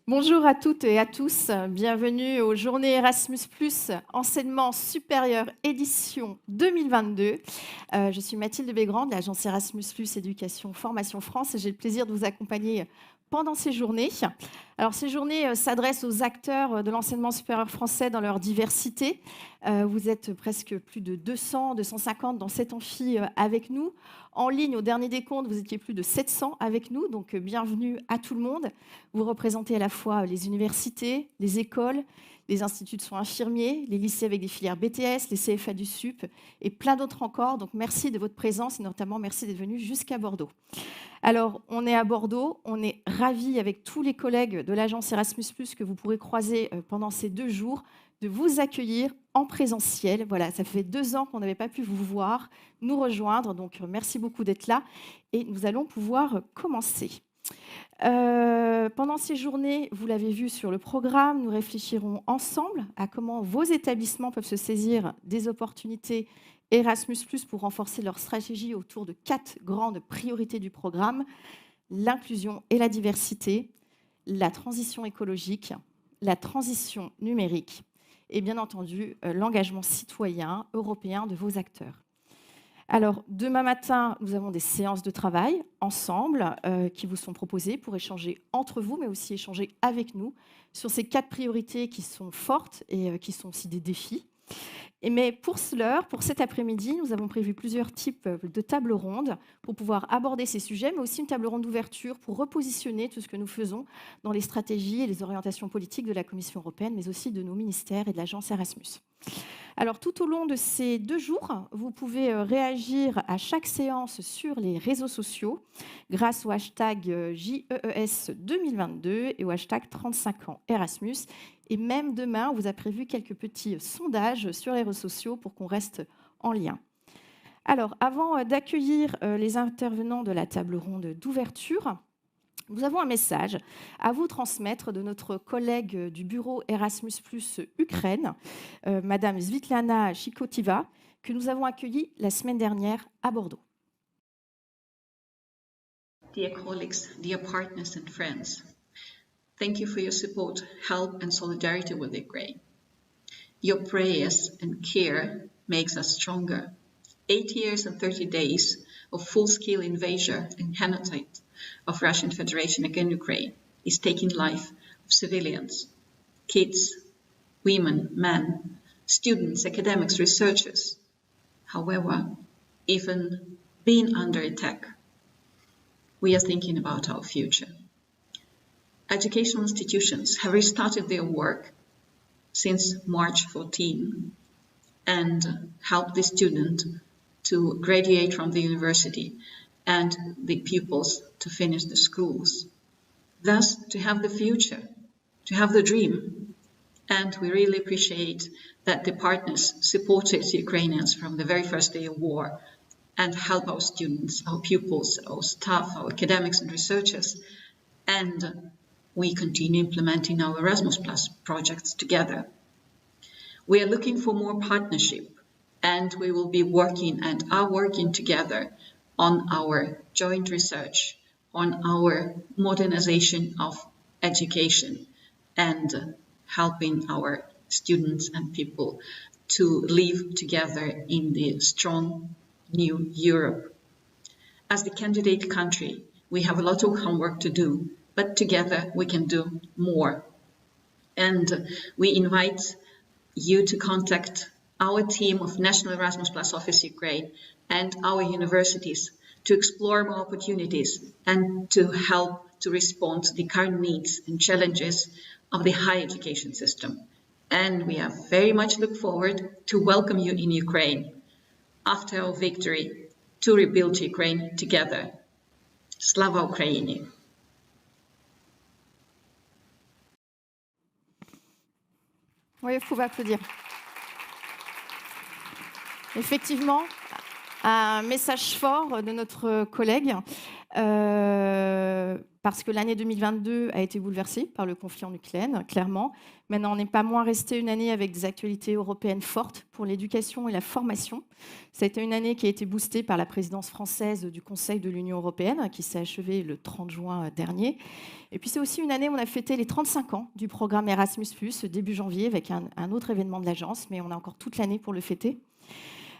Bonjour à toutes et à tous, bienvenue aux Journées Erasmus+, enseignement supérieur édition 2022. Je suis Mathilde Bégrand de l'agence Erasmus+, Éducation Formation France et j'ai le plaisir de vous accompagner pendant ces journées. Alors ces journées s'adressent aux acteurs de l'enseignement supérieur français dans leur diversité. Vous êtes presque plus de 200, 250 dans cet amphi avec nous. En ligne, au dernier décompte, vous étiez plus de 700 avec nous, donc bienvenue à tout le monde. Vous représentez à la fois les universités, les écoles, les instituts de soins infirmiers, les lycées avec des filières BTS, les CFA du SUP et plein d'autres encore. Donc merci de votre présence et notamment merci d'être venu jusqu'à Bordeaux. Alors, on est à Bordeaux, on est ravis avec tous les collègues de l'agence Erasmus+, que vous pourrez croiser pendant ces 2 jours, de vous accueillir en présentiel. Voilà, ça fait 2 ans qu'on n'avait pas pu vous voir, nous rejoindre, donc merci beaucoup d'être là et nous allons pouvoir commencer. Pendant ces journées, vous l'avez vu sur le programme, nous réfléchirons ensemble à comment vos établissements peuvent se saisir des opportunités Erasmus+ pour renforcer leur stratégie autour de 4 grandes priorités du programme: l'inclusion et la diversité, la transition écologique, la transition numérique et bien entendu l'engagement citoyen européen de vos acteurs. Alors, demain matin, nous avons des séances de travail ensemble qui vous sont proposées pour échanger entre vous, mais aussi échanger avec nous sur ces 4 priorités qui sont fortes et qui sont aussi des défis. Mais pour cet après-midi, nous avons prévu plusieurs types de tables rondes pour pouvoir aborder ces sujets, mais aussi une table ronde d'ouverture pour repositionner tout ce que nous faisons dans les stratégies et les orientations politiques de la Commission européenne, mais aussi de nos ministères et de l'agence Erasmus. Alors, tout au long de ces 2 jours, vous pouvez réagir à chaque séance sur les réseaux sociaux grâce au hashtag JEES 2022 et au hashtag 35 ans Erasmus. Et même demain, on vous a prévu quelques petits sondages sur les réseaux sociaux pour qu'on reste en lien. Alors, avant d'accueillir les intervenants de la table ronde d'ouverture, nous avons un message à vous transmettre de notre collègue du bureau Erasmus+ Ukraine, Madame Svitlana Chikotiva, que nous avons accueillie la semaine dernière à Bordeaux. Dear colleagues, dear partners and friends, thank you for your support, help and solidarity with Ukraine. Your prayers and care makes us stronger. 8 years and 30 days of full-scale invasion and genocide of Russian Federation against Ukraine is taking life of civilians, kids, women, men, students, academics, researchers. However, even being under attack, we are thinking about our future. Educational institutions have restarted their work since March 14 and helped the student to graduate from the university and the pupils to finish the schools. Thus, to have the future, to have the dream. And we really appreciate that the partners supported the Ukrainians from the very first day of war and help our students, our pupils, our staff, our academics and researchers. And we continue implementing our Erasmus Plus projects together. We are looking for more partnership, and we will be working and are working together on our joint research, on our modernization of education, and helping our students and people to live together in the strong new Europe. As the candidate country, we have a lot of homework to do, but together we can do more. And we invite you to contact our team of National Erasmus Plus Office Ukraine and our universities to explore more opportunities and to help to respond to the current needs and challenges of the higher education system. And we are very much look forward to welcome you in Ukraine after our victory to rebuild Ukraine together. Slava Ukraini! Oui, il faut applaudir. Effectivement, un message fort de notre collègue. Parce que l'année 2022 a été bouleversée par le conflit en Ukraine, clairement. Maintenant, on n'est pas moins resté une année avec des actualités européennes fortes pour l'éducation et la formation. Ça a été une année qui a été boostée par la présidence française du Conseil de l'Union européenne, qui s'est achevée le 30 juin dernier. Et puis, c'est aussi une année où on a fêté les 35 ans du programme Erasmus+, début janvier, avec un autre événement de l'agence, mais on a encore toute l'année pour le fêter.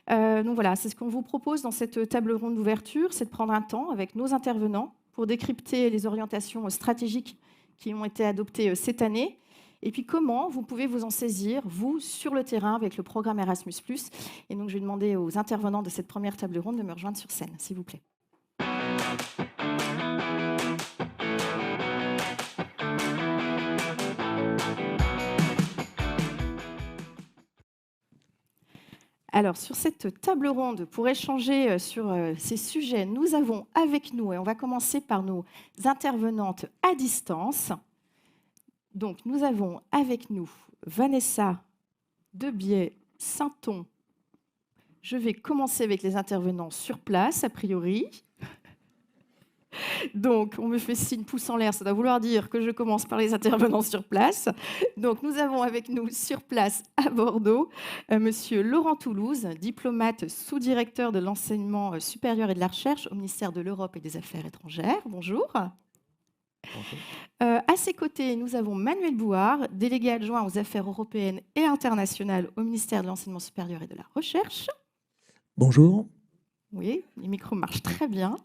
Donc voilà, c'est ce qu'on vous propose dans cette table ronde d'ouverture, c'est de prendre un temps avec nos intervenants pour décrypter les orientations stratégiques qui ont été adoptées cette année, et puis comment vous pouvez vous en saisir, vous, sur le terrain, avec le programme Erasmus+. Et donc, je vais demander aux intervenants de cette première table ronde de me rejoindre sur scène, s'il vous plaît. Alors, sur cette table ronde, pour échanger sur ces sujets, nous avons avec nous, et on va commencer par nos intervenantes à distance. Donc, nous avons avec nous Vanessa Debiais-Sainton. Je vais commencer avec les intervenants sur place, a priori. Donc, on me fait signe pouce en l'air, ça doit vouloir dire que je commence par les intervenants sur place. Donc, nous avons avec nous sur place à Bordeaux Monsieur Laurent Toulouse, diplomate sous-directeur de l'enseignement supérieur et de la recherche au ministère de l'Europe et des Affaires étrangères. Bonjour. Bonjour. À ses côtés, nous avons Manuel Bouard, délégué adjoint aux affaires européennes et internationales au ministère de l'enseignement supérieur et de la recherche. Bonjour. Oui, les micros marchent très bien.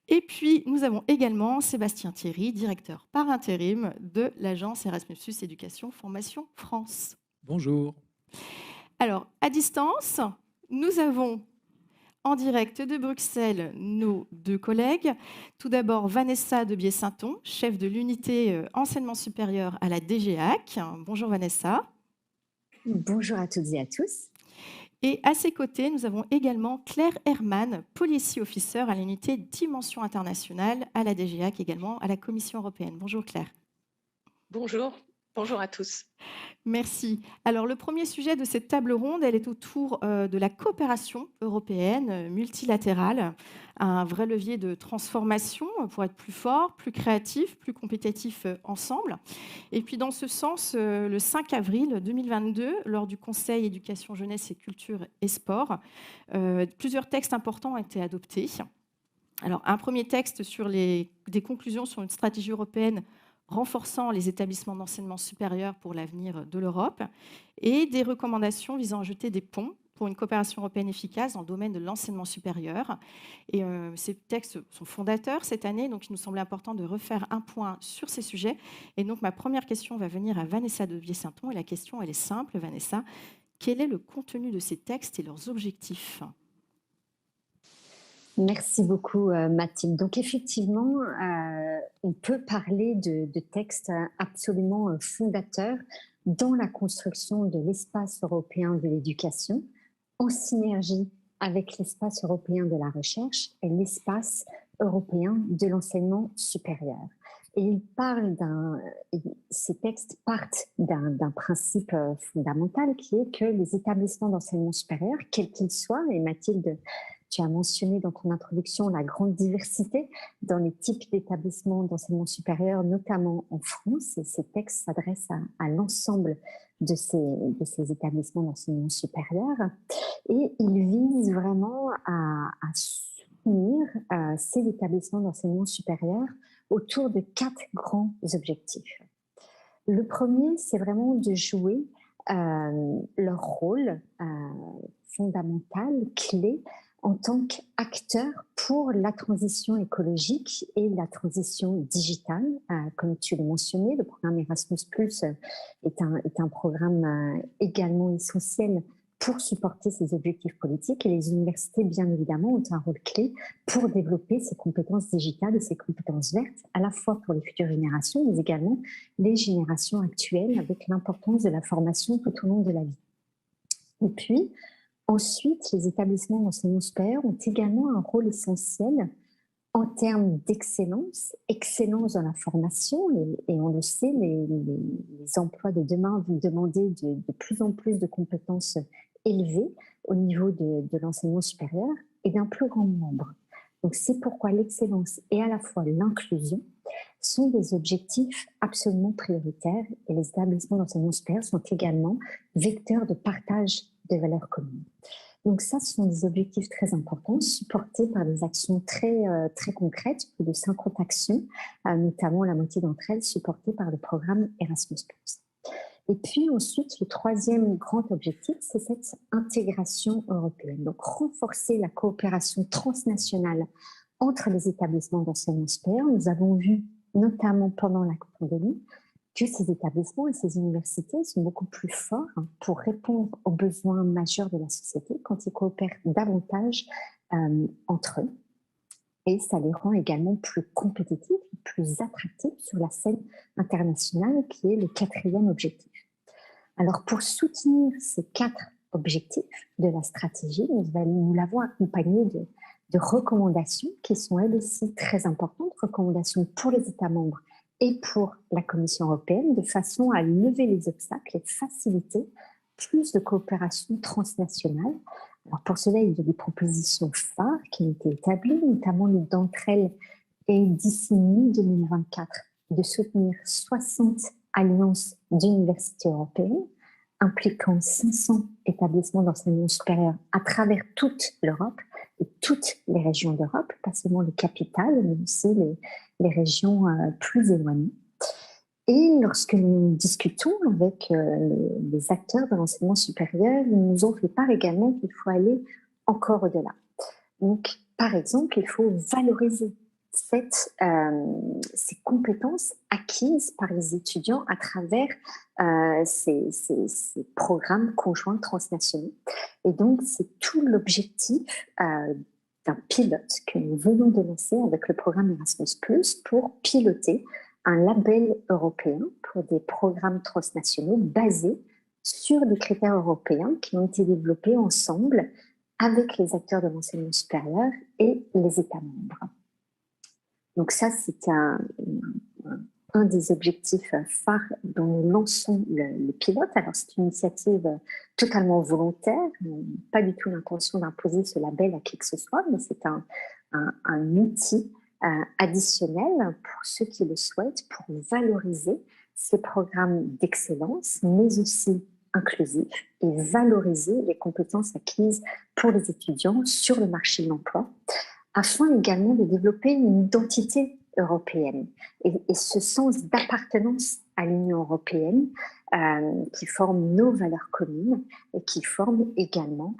Et puis, nous avons également Sébastien Thierry, directeur par intérim de l'agence Erasmus+ Éducation Formation France. Bonjour. Alors, à distance, nous avons en direct de Bruxelles nos deux collègues. Tout d'abord, Vanessa Debiais-Sainton, chef de l'unité enseignement supérieur à la DGAC. Bonjour Vanessa. Bonjour à toutes et à tous. Et à ses côtés, nous avons également Claire Herman, policy officer à l'unité Dimension internationale à la DGAC, également à la Commission européenne. Bonjour Claire. Bonjour, bonjour à tous. Merci. Alors, le premier sujet de cette table ronde, elle est autour de la coopération européenne multilatérale, un vrai levier de transformation pour être plus fort, plus créatif, plus compétitif ensemble. Et puis, dans ce sens, le 5 avril 2022, lors du Conseil éducation, jeunesse et culture et sport, plusieurs textes importants ont été adoptés. Alors, un premier texte sur des conclusions sur une stratégie européenne renforçant les établissements d'enseignement supérieur pour l'avenir de l'Europe, et des recommandations visant à jeter des ponts pour une coopération européenne efficace dans le domaine de l'enseignement supérieur. Et ces textes sont fondateurs cette année, donc il nous semblait important de refaire un point sur ces sujets. Et donc ma première question va venir à Vanessa Debiais-Sainton, et la question elle est simple, Vanessa. Quel est le contenu de ces textes et leurs objectifs ? Merci beaucoup Mathilde. Donc effectivement, on peut parler de textes absolument fondateurs dans la construction de l'espace européen de l'éducation, en synergie avec l'espace européen de la recherche et l'espace européen de l'enseignement supérieur. Et ces textes partent d'un principe fondamental qui est que les établissements d'enseignement supérieur, quels qu'ils soient, et Mathilde, tu as mentionné dans ton introduction la grande diversité dans les types d'établissements d'enseignement supérieur, notamment en France. Et ces textes s'adressent à l'ensemble de ces établissements d'enseignement supérieur. Et ils visent vraiment à soutenir ces établissements d'enseignement supérieur autour de 4 grands objectifs. Le premier, c'est vraiment de jouer leur rôle fondamental, clé, en tant qu'acteur pour la transition écologique et la transition digitale. Comme tu l'as mentionné, le programme Erasmus+ est un programme également essentiel pour supporter ces objectifs politiques, et les universités, bien évidemment, ont un rôle clé pour développer ces compétences digitales et ces compétences vertes, à la fois pour les futures générations, mais également les générations actuelles, avec l'importance de la formation tout au long de la vie. Et puis, ensuite, les établissements d'enseignement supérieur ont également un rôle essentiel en termes d'excellence, excellence dans la formation, et on le sait, les emplois de demain vont demander de plus en plus de compétences élevées au niveau de l'enseignement supérieur et d'un plus grand nombre. Donc, c'est pourquoi l'excellence et à la fois l'inclusion sont des objectifs absolument prioritaires et les établissements d'enseignement supérieur sont également vecteurs de partage de valeurs communes. Donc ça, ce sont des objectifs très importants, supportés par des actions très concrètes, plus de 50 actions, notamment la moitié d'entre elles supportées par le programme Erasmus+. Et puis ensuite, le troisième grand objectif, c'est cette intégration européenne. Donc renforcer la coopération transnationale entre les établissements d'enseignement supérieur. Nous avons vu, notamment pendant la pandémie, que ces établissements et ces universités sont beaucoup plus forts pour répondre aux besoins majeurs de la société quand ils coopèrent davantage entre eux. Et ça les rend également plus compétitifs, plus attractifs sur la scène internationale, qui est le quatrième objectif. Alors, pour soutenir ces 4 objectifs de la stratégie, nous l'avons accompagné de recommandations qui sont elles aussi très importantes, recommandations pour les États membres et pour la Commission européenne, de façon à lever les obstacles et faciliter plus de coopération transnationale. Alors pour cela, il y a des propositions phares qui ont été établies, notamment l'une d'entre elles est d'ici mi-2024 de soutenir 60 alliances d'universités européennes impliquant 500 établissements d'enseignement supérieur à travers toute l'Europe et toutes les régions d'Europe, pas seulement les capitales, mais aussi les régions plus éloignées. Et lorsque nous discutons avec les acteurs de l'enseignement supérieur, ils nous ont fait part également qu'il faut aller encore au-delà. Donc, par exemple, il faut valoriser ces compétences acquises par les étudiants à travers ces programmes conjoints transnationaux. Et donc, c'est tout l'objectif d'un pilote que nous venons de lancer avec le programme Erasmus+, pour piloter un label européen pour des programmes transnationaux basés sur des critères européens qui ont été développés ensemble avec les acteurs de l'enseignement supérieur et les États membres. Donc ça, c'est un des objectifs phares dont nous lançons le pilote. Alors, c'est une initiative totalement volontaire, pas du tout l'intention d'imposer ce label à qui que ce soit, mais c'est un outil additionnel pour ceux qui le souhaitent, pour valoriser ces programmes d'excellence, mais aussi inclusifs, et valoriser les compétences acquises pour les étudiants sur le marché de l'emploi, afin également de développer une identité européenne et ce sens d'appartenance à l'Union européenne qui forme nos valeurs communes et qui forme également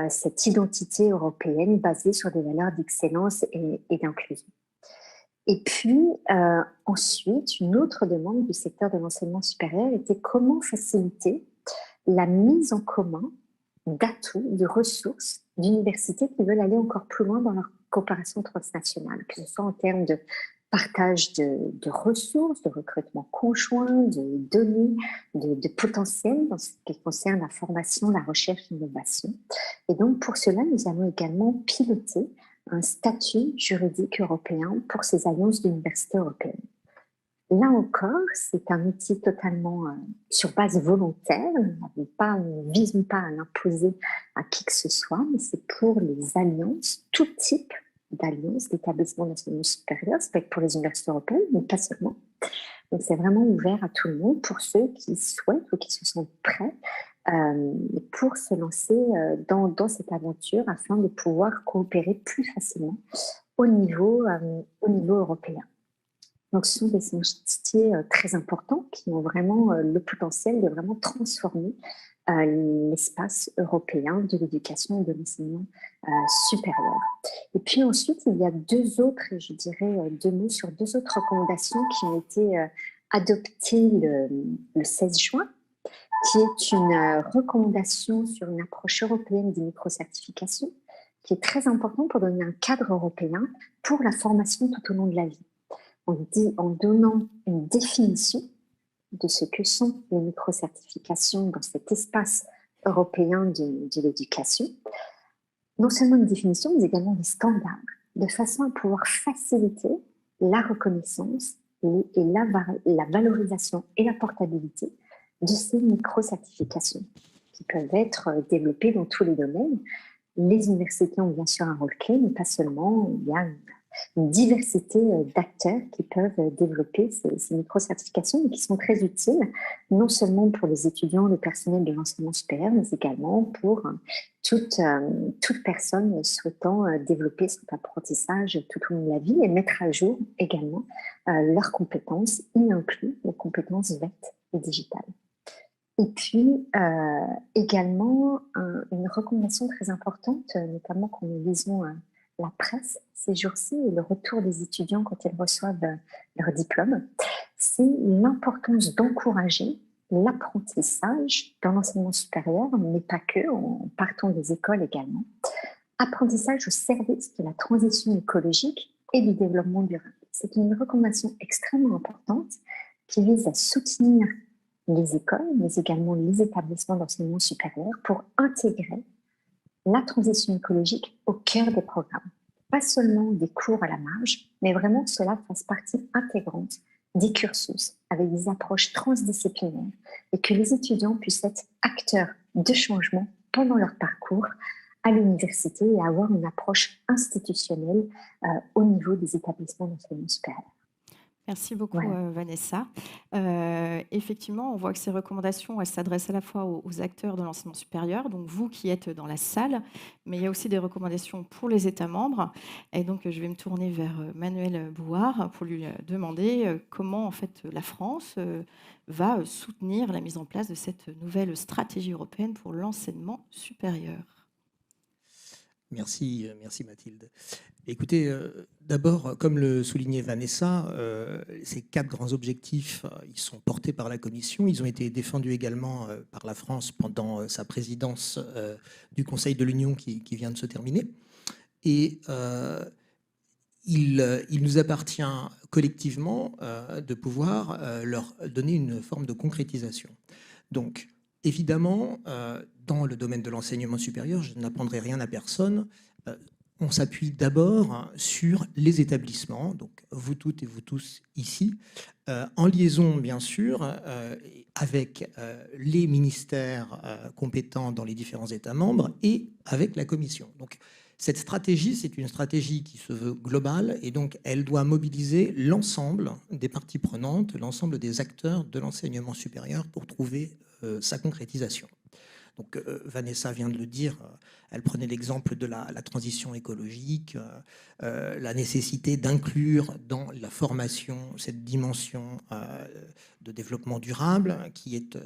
cette identité européenne basée sur des valeurs d'excellence et d'inclusion. Et puis, ensuite, une autre demande du secteur de l'enseignement supérieur était comment faciliter la mise en commun d'atouts, de ressources d'universités qui veulent aller encore plus loin dans leur coopération transnationale, que ce soit en termes de partage de ressources, de recrutement conjoint, de données, de potentiel dans ce qui concerne la formation, la recherche et l'innovation. Et donc, pour cela, nous allons également piloter un statut juridique européen pour ces alliances d'universités européennes. Là encore, c'est un outil totalement sur base volontaire. Nous ne visons pas à l'imposer à qui que ce soit, mais c'est pour les alliances, tout type d'alliances, d'établissements d'enseignement supérieur. Ça peut être pour les universités européennes, mais pas seulement. Donc, c'est vraiment ouvert à tout le monde pour ceux qui souhaitent ou qui se sentent prêts pour se lancer dans cette aventure afin de pouvoir coopérer plus facilement au niveau européen. Donc, ce sont des chantiers très importants qui ont vraiment le potentiel de vraiment transformer l'espace européen de l'éducation et de l'enseignement supérieur. Et puis ensuite, il y a deux mots sur deux autres recommandations qui ont été adoptées le 16 juin, qui est une recommandation sur une approche européenne des microcertifications, qui est très importante pour donner un cadre européen pour la formation tout au long de la vie. En donnant une définition de ce que sont les microcertifications dans cet espace européen de l'éducation. Non seulement une définition, mais également des standards, de façon à pouvoir faciliter la reconnaissance et la valorisation et la portabilité de ces microcertifications qui peuvent être développées dans tous les domaines, Les universités ont bien sûr un rôle clé, mais pas seulement. Il y a une diversité d'acteurs qui peuvent développer ces micro-certifications et qui sont très utiles, non seulement pour les étudiants, le personnel de l'enseignement supérieur, mais également pour toute personne souhaitant développer son apprentissage tout au long de la vie et mettre à jour également leurs compétences, y inclus les compétences VET et digitales. Et puis, également, une recommandation très importante, notamment quand nous lisons la presse ces jours-ci et le retour des étudiants quand ils reçoivent leur diplôme, c'est l'importance d'encourager l'apprentissage dans l'enseignement supérieur, mais pas que, en partant des écoles également. Apprentissage au service de la transition écologique et du développement durable. C'est une recommandation extrêmement importante qui vise à soutenir les écoles, mais également les établissements d'enseignement supérieur pour intégrer la transition écologique au cœur des programmes. Pas seulement des cours à la marge, mais vraiment que cela fasse partie intégrante des cursus avec des approches transdisciplinaires et que les étudiants puissent être acteurs de changement pendant leur parcours à l'université et avoir une approche institutionnelle au niveau des établissements d'enseignement supérieur. Merci beaucoup, Voilà. Vanessa. Effectivement, on voit que ces recommandations, elles s'adressent à la fois aux acteurs de l'enseignement supérieur, donc vous qui êtes dans la salle, mais il y a aussi des recommandations pour les États membres. Et donc, je vais me tourner vers Manuel Bouard pour lui demander comment, en fait, la France va soutenir la mise en place de cette nouvelle stratégie européenne pour l'enseignement supérieur. Merci Mathilde. Écoutez, d'abord, comme le soulignait Vanessa, ces 4 grands objectifs, ils sont portés par la Commission. Ils ont été défendus également par la France pendant sa présidence du Conseil de l'Union qui vient de se terminer. Et il nous appartient collectivement de pouvoir leur donner une forme de concrétisation. Donc, évidemment, dans le domaine de l'enseignement supérieur, je n'apprendrai rien à personne. On s'appuie d'abord sur les établissements, donc vous toutes et vous tous ici, en liaison bien sûr avec les ministères compétents dans les différents États membres et avec la Commission. Donc cette stratégie, c'est une stratégie qui se veut globale et donc elle doit mobiliser l'ensemble des parties prenantes, l'ensemble des acteurs de l'enseignement supérieur pour trouver sa concrétisation. Donc, Vanessa vient de le dire, elle prenait l'exemple de la transition écologique, la nécessité d'inclure dans la formation cette dimension de développement durable qui est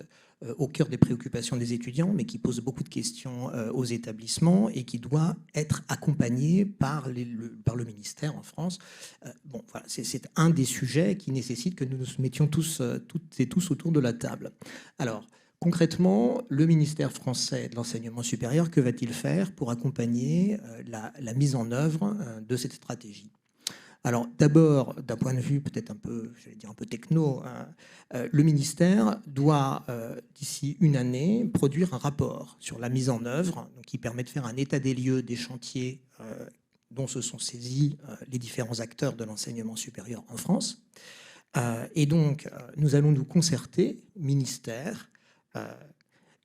au cœur des préoccupations des étudiants, mais qui pose beaucoup de questions aux établissements et qui doit être accompagnée par le ministère en France. Bon, voilà, c'est un des sujets qui nécessite que nous nous mettions tous, toutes et tous autour de la table. Alors, concrètement, le ministère français de l'enseignement supérieur, que va-t-il faire pour accompagner la mise en œuvre de cette stratégie ? Alors d'abord, d'un point de vue peut-être un peu, j'allais dire un peu techno, le ministère doit, d'ici une année, produire un rapport sur la mise en œuvre, donc qui permet de faire un état des lieux des chantiers dont se sont saisis les différents acteurs de l'enseignement supérieur en France. Et donc, nous allons nous concerter, ministère,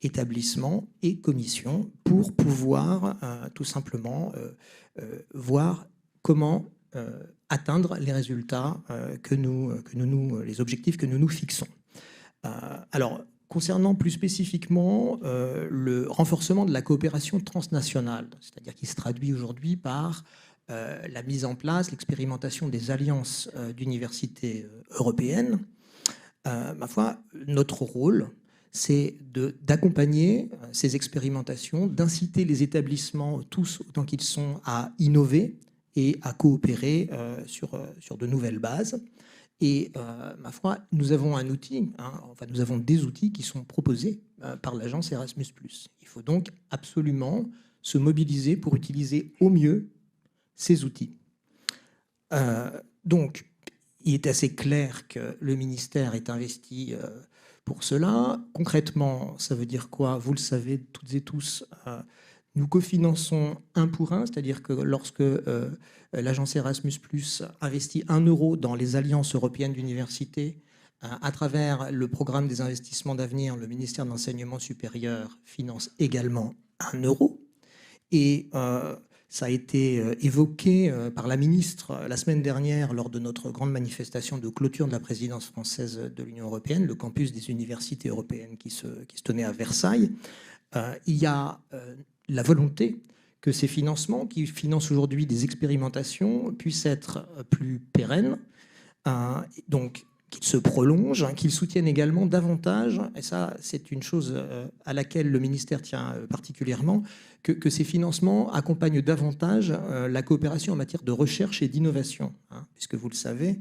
établissements et commissions, pour pouvoir tout simplement voir comment atteindre les résultats les objectifs que nous nous fixons. Alors, concernant plus spécifiquement le renforcement de la coopération transnationale, c'est-à-dire qui se traduit aujourd'hui par la mise en place, l'expérimentation des alliances d'universités européennes, ma foi, notre rôle, c'est d'accompagner ces expérimentations, d'inciter les établissements, tous autant qu'ils sont, à innover et à coopérer sur de nouvelles bases. Et ma foi, nous avons un outil, nous avons des outils qui sont proposés par l'agence Erasmus+. Il faut donc absolument se mobiliser pour utiliser au mieux ces outils. Donc, il est assez clair que le ministère est investi pour cela. Concrètement, ça veut dire quoi? Vous le savez toutes et tous, nous cofinançons 1 pour 1, c'est-à-dire que lorsque l'agence Erasmus+ investit 1 euro dans les alliances européennes d'université, à travers le programme des investissements d'avenir, le ministère de l'Enseignement supérieur finance également 1 euro. Et ça a été évoqué par la ministre la semaine dernière lors de notre grande manifestation de clôture de la présidence française de l'Union européenne, le campus des universités européennes qui se tenait à Versailles. Il y a la volonté que ces financements, qui financent aujourd'hui des expérimentations, puissent être plus pérennes, donc qu'ils se prolongent, qu'ils soutiennent également davantage, et ça c'est une chose à laquelle le ministère tient particulièrement, que ces financements accompagnent davantage la coopération en matière de recherche et d'innovation, puisque vous le savez,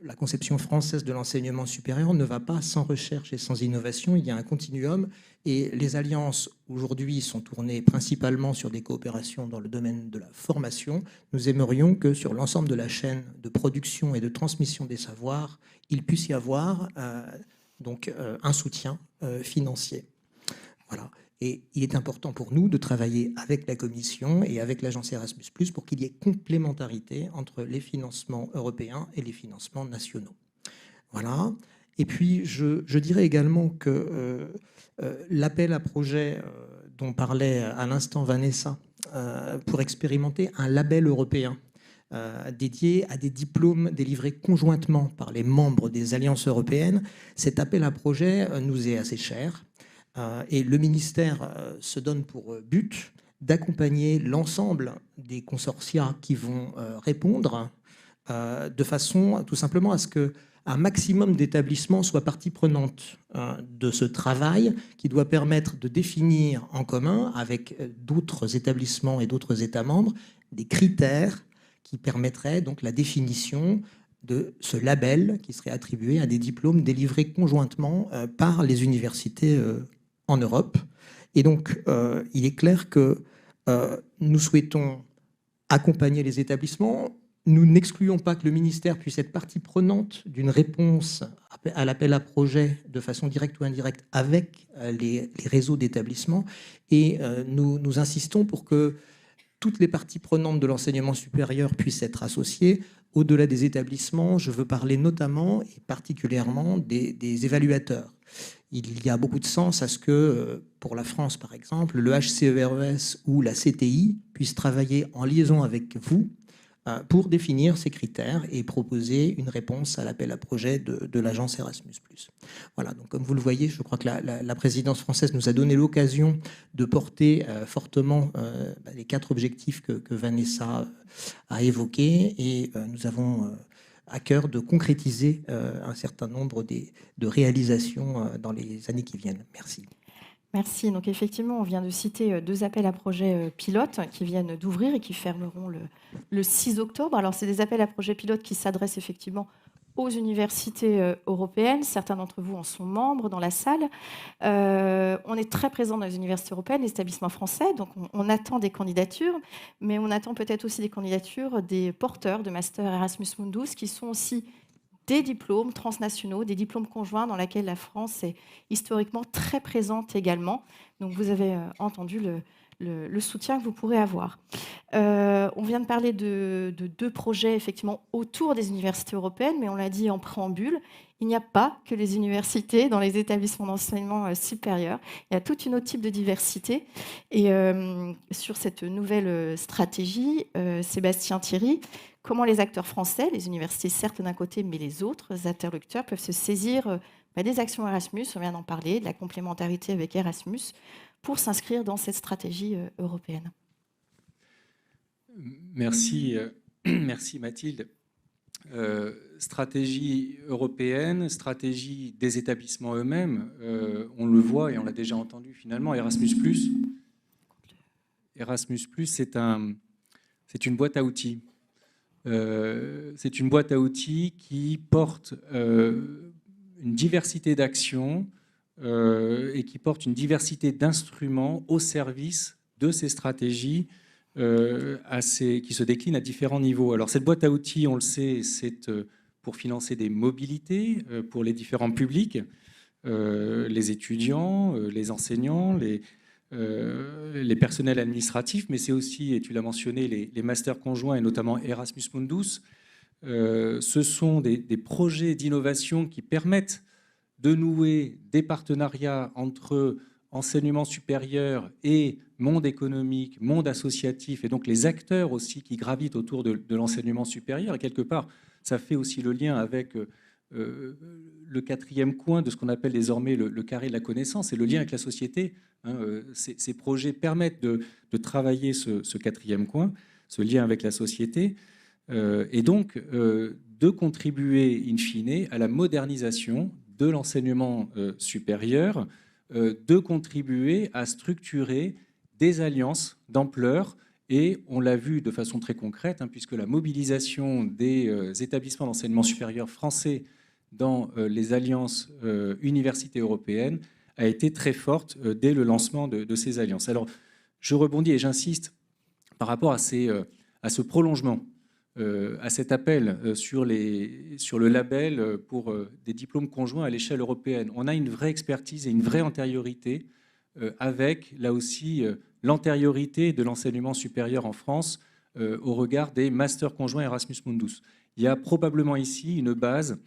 la conception française de l'enseignement supérieur ne va pas sans recherche et sans innovation, il y a un continuum, et les alliances aujourd'hui sont tournées principalement sur des coopérations dans le domaine de la formation. Nous aimerions que sur l'ensemble de la chaîne de production et de transmission des savoirs, il puisse y avoir donc un soutien financier. Voilà. Et il est important pour nous de travailler avec la Commission et avec l'agence Erasmus+, pour qu'il y ait complémentarité entre les financements européens et les financements nationaux. Voilà. Et puis, je dirais également que l'appel à projet dont parlait à l'instant Vanessa, pour expérimenter un label européen dédié à des diplômes délivrés conjointement par les membres des alliances européennes, cet appel à projet nous est assez cher. Et le ministère se donne pour but d'accompagner l'ensemble des consortia qui vont répondre de façon tout simplement à ce qu'un maximum d'établissements soient partie prenante de ce travail qui doit permettre de définir en commun avec d'autres établissements et d'autres États membres des critères qui permettraient donc la définition de ce label qui serait attribué à des diplômes délivrés conjointement par les universités en Europe. Et donc, il est clair que nous souhaitons accompagner les établissements. Nous n'excluons pas que le ministère puisse être partie prenante d'une réponse à l'appel à projet de façon directe ou indirecte avec les réseaux d'établissements. Et nous insistons pour que toutes les parties prenantes de l'enseignement supérieur puissent être associées. Au-delà des établissements, je veux parler notamment et particulièrement des évaluateurs. Il y a beaucoup de sens à ce que, pour la France par exemple, le HCERES ou la CTI puissent travailler en liaison avec vous pour définir ces critères et proposer une réponse à l'appel à projet de l'agence Erasmus+. Voilà, donc comme vous le voyez, je crois que la présidence française nous a donné l'occasion de porter fortement les 4 objectifs que Vanessa a évoqués, et nous avons à cœur de concrétiser un certain nombre de réalisations dans les années qui viennent. Merci. Merci. Donc effectivement, on vient de citer 2 appels à projets pilotes qui viennent d'ouvrir et qui fermeront le 6 octobre. Alors, c'est des appels à projets pilotes qui s'adressent effectivement aux universités européennes. Certains d'entre vous en sont membres dans la salle. On est très présent dans les universités européennes, les établissements français, donc on attend des candidatures, mais on attend peut-être aussi des candidatures des porteurs de Master Erasmus Mundus, qui sont aussi des diplômes transnationaux, des diplômes conjoints dans lesquels la France est historiquement très présente également. Donc vous avez entendu le soutien que vous pourrez avoir. On vient de parler de 2 projets effectivement autour des universités européennes, mais on l'a dit en préambule, il n'y a pas que les universités dans les établissements d'enseignement supérieur. Il y a toute une autre type de diversité. Et sur cette nouvelle stratégie, Sébastien Thierry, comment les acteurs français, les universités certes d'un côté, mais les autres interlocuteurs peuvent se saisir des actions Erasmus, on vient d'en parler, de la complémentarité avec Erasmus, pour s'inscrire dans cette stratégie européenne. Merci, merci Mathilde. Stratégie européenne, stratégie des établissements eux-mêmes, on le voit et on l'a déjà entendu finalement, Erasmus+, c'est une boîte à outils. C'est une boîte à outils qui porte une diversité d'actions et qui porte une diversité d'instruments au service de ces stratégies qui se déclinent à différents niveaux. Alors cette boîte à outils, on le sait, c'est pour financer des mobilités pour les différents publics, les étudiants, les enseignants, les personnels administratifs, mais c'est aussi, et tu l'as mentionné, les masters conjoints et notamment Erasmus Mundus. Ce sont des projets d'innovation qui permettent de nouer des partenariats entre enseignement supérieur et monde économique, monde associatif, et donc les acteurs aussi qui gravitent autour de l'enseignement supérieur. Et quelque part, ça fait aussi le lien avec le quatrième coin de ce qu'on appelle désormais le carré de la connaissance, et le lien avec la société. Ces projets permettent de travailler ce quatrième coin, ce lien avec la société, et donc de contribuer in fine à la modernisation de l'enseignement supérieur, de contribuer à structurer des alliances d'ampleur. Et on l'a vu de façon très concrète, puisque la mobilisation des établissements d'enseignement supérieur français dans les alliances universités européennes a été très forte dès le lancement de ces alliances. Alors, je rebondis et j'insiste par rapport à ce prolongement, à cet appel sur le label pour des diplômes conjoints à l'échelle européenne. On a une vraie expertise et une vraie antériorité avec, là aussi, l'antériorité de l'enseignement supérieur en France au regard des masters conjoints Erasmus Mundus. Il y a probablement ici une base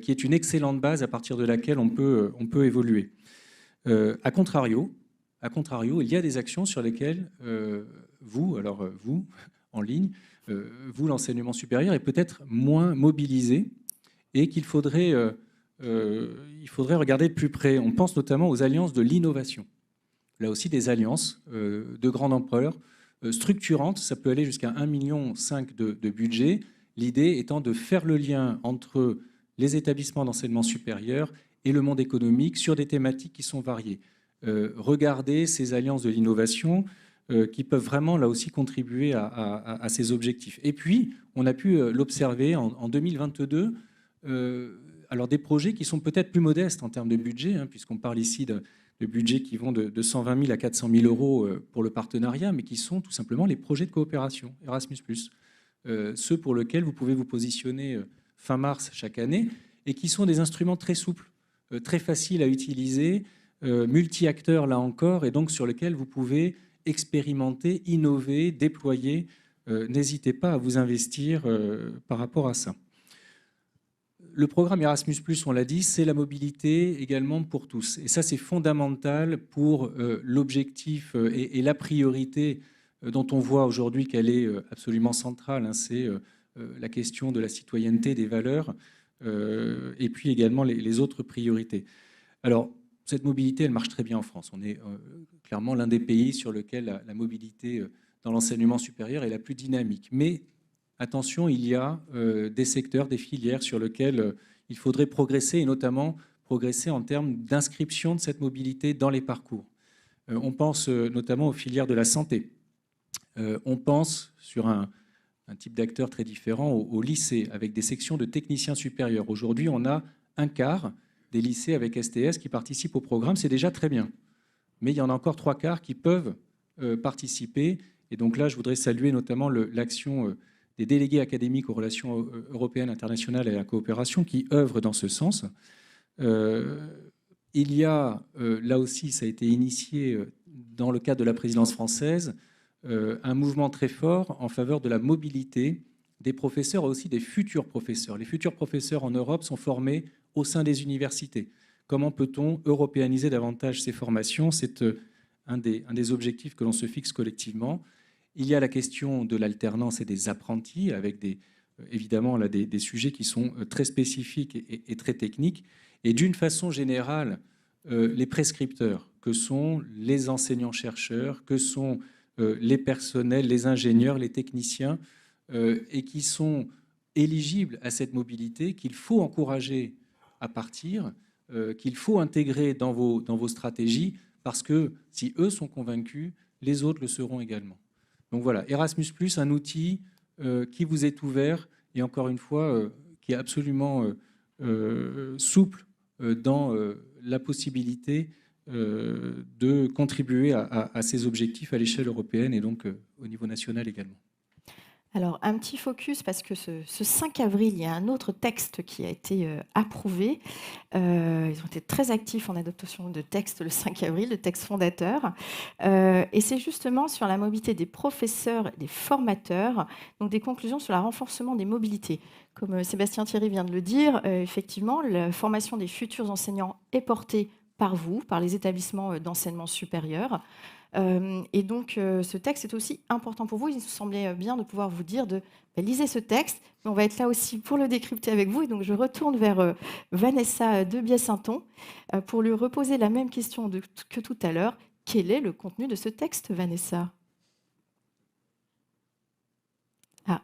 qui est une excellente base à partir de laquelle on peut évoluer. A contrario, il y a des actions sur lesquelles vous, en ligne, vous, l'enseignement supérieur, est peut-être moins mobilisé et qu'il faudrait regarder de plus près. On pense notamment aux alliances de l'innovation. Là aussi, des alliances de grande ampleur, structurantes. Ça peut aller jusqu'à 1,5 million de budget. L'idée étant de faire le lien entre les établissements d'enseignement supérieur et le monde économique sur des thématiques qui sont variées. Regardez ces alliances de l'innovation qui peuvent vraiment, là aussi, contribuer à ces objectifs. Et puis, on a pu l'observer en 2022, alors des projets qui sont peut-être plus modestes en termes de budget, puisqu'on parle ici de budgets qui vont de 120 000 à 400 000 euros pour le partenariat, mais qui sont tout simplement les projets de coopération Erasmus+, ceux pour lesquels vous pouvez vous positionner fin mars chaque année, et qui sont des instruments très souples, très faciles à utiliser, multi-acteurs là encore, et donc sur lesquels vous pouvez expérimenter, innover, déployer. N'hésitez pas à vous investir par rapport à ça. Le programme Erasmus+, on l'a dit, c'est la mobilité également pour tous. Et ça, c'est fondamental pour l'objectif et la priorité dont on voit aujourd'hui qu'elle est absolument centrale. C'est la question de la citoyenneté, des valeurs, et puis également les autres priorités. Alors, cette mobilité, elle marche très bien en France. On est clairement l'un des pays sur lequel la mobilité dans l'enseignement supérieur est la plus dynamique. Mais attention, il y a des secteurs, des filières sur lesquels il faudrait progresser, et notamment progresser en termes d'inscription de cette mobilité dans les parcours. On pense notamment aux filières de la santé. On pense sur un type d'acteurs très différent au lycée, avec des sections de techniciens supérieurs. Aujourd'hui, on a un quart des lycées avec STS qui participent au programme. C'est déjà très bien. Mais il y en a encore 3/4 qui peuvent participer. Et donc là, je voudrais saluer notamment l'action des délégués académiques aux relations européennes, internationales et à la coopération qui œuvrent dans ce sens. Il y a, là aussi, ça a été initié dans le cadre de la présidence française, un mouvement très fort en faveur de la mobilité des professeurs et aussi des futurs professeurs. Les futurs professeurs en Europe sont formés au sein des universités. Comment peut-on européaniser davantage ces formations? C'est un des objectifs que l'on se fixe collectivement. Il y a la question de l'alternance et des apprentis, avec évidemment là, des sujets qui sont très spécifiques et très techniques. Et d'une façon générale, les prescripteurs, que sont les enseignants-chercheurs, que sont les personnels, les ingénieurs, les techniciens, et qui sont éligibles à cette mobilité, qu'il faut encourager à partir, qu'il faut intégrer dans vos stratégies, parce que si eux sont convaincus, les autres le seront également. Donc voilà, Erasmus+, un outil qui vous est ouvert et encore une fois, qui est absolument souple dans la possibilité de contribuer à ces objectifs à l'échelle européenne et donc au niveau national également. Alors, un petit focus, parce que ce 5 avril, il y a un autre texte qui a été approuvé. Ils ont été très actifs en adoption de texte le 5 avril, le texte fondateur. Et c'est justement sur la mobilité des professeurs et des formateurs, donc des conclusions sur le renforcement des mobilités. Comme Sébastien Thierry vient de le dire, effectivement, la formation des futurs enseignants est portée par vous, par les établissements d'enseignement supérieur. Et donc, ce texte est aussi important pour vous. Il nous semblait bien de pouvoir vous dire lisez ce texte, mais on va être là aussi pour le décrypter avec vous. Et donc, je retourne vers Vanessa de Biais-Sainton pour lui reposer la même question que tout à l'heure. Quel est le contenu de ce texte, Vanessa? Ah,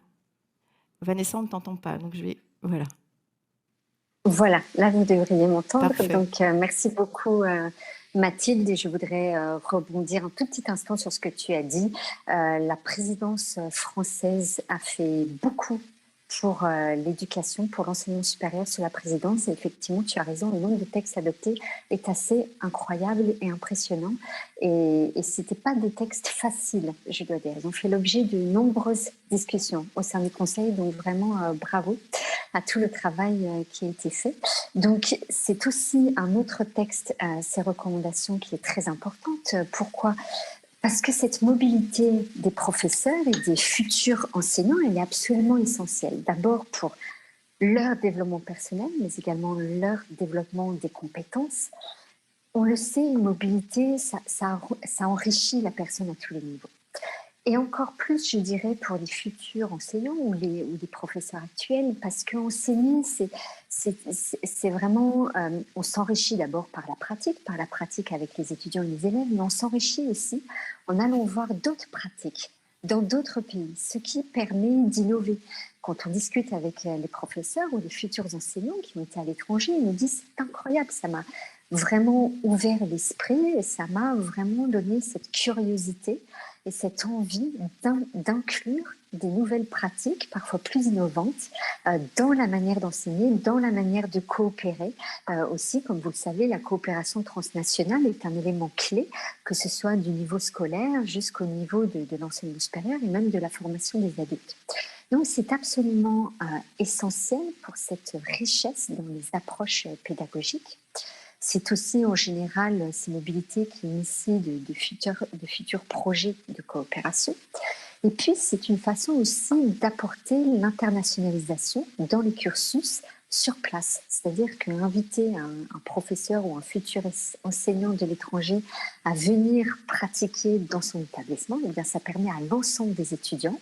Vanessa, on ne t'entend pas, donc je vais... Voilà. Voilà, là vous devriez m'entendre. Parfait. Donc merci beaucoup Mathilde, et je voudrais rebondir un tout petit instant sur ce que tu as dit. La présidence française a fait beaucoup pour l'éducation, pour l'enseignement supérieur sous la présidence. Et effectivement, tu as raison, le nombre de textes adoptés est assez incroyable et impressionnant. Et ce n'étaient pas des textes faciles, je dois dire. Ils ont fait l'objet de nombreuses discussions au sein du Conseil, donc vraiment bravo à tout le travail qui a été fait. Donc, c'est aussi un autre texte, ces recommandations, qui est très importante. Pourquoi ? Parce que cette mobilité des professeurs et des futurs enseignants, elle est absolument essentielle. D'abord pour leur développement personnel, mais également leur développement des compétences. On le sait, une mobilité, ça enrichit la personne à tous les niveaux. Et encore plus, je dirais, pour les futurs enseignants ou les professeurs actuels, parce qu'enseigner, c'est vraiment... on s'enrichit d'abord par la pratique avec les étudiants et les élèves, mais on s'enrichit aussi en allant voir d'autres pratiques dans d'autres pays, ce qui permet d'innover. Quand on discute avec les professeurs ou les futurs enseignants qui ont été à l'étranger, ils nous disent « c'est incroyable, ça m'a vraiment ouvert l'esprit et ça m'a vraiment donné cette curiosité et cette envie d'inclure des nouvelles pratiques, parfois plus innovantes, dans la manière d'enseigner, dans la manière de coopérer. Aussi, comme vous le savez, la coopération transnationale est un élément clé, que ce soit du niveau scolaire jusqu'au niveau de l'enseignement supérieur et même de la formation des adultes. Donc, c'est absolument essentiel pour cette richesse dans les approches pédagogiques. C'est aussi en général ces mobilités qui initient de futurs projets de coopération. Et puis, c'est une façon aussi d'apporter l'internationalisation dans les cursus sur place. C'est-à-dire qu'inviter un professeur ou un futur enseignant de l'étranger à venir pratiquer dans son établissement, eh bien, ça permet à l'ensemble des étudiants,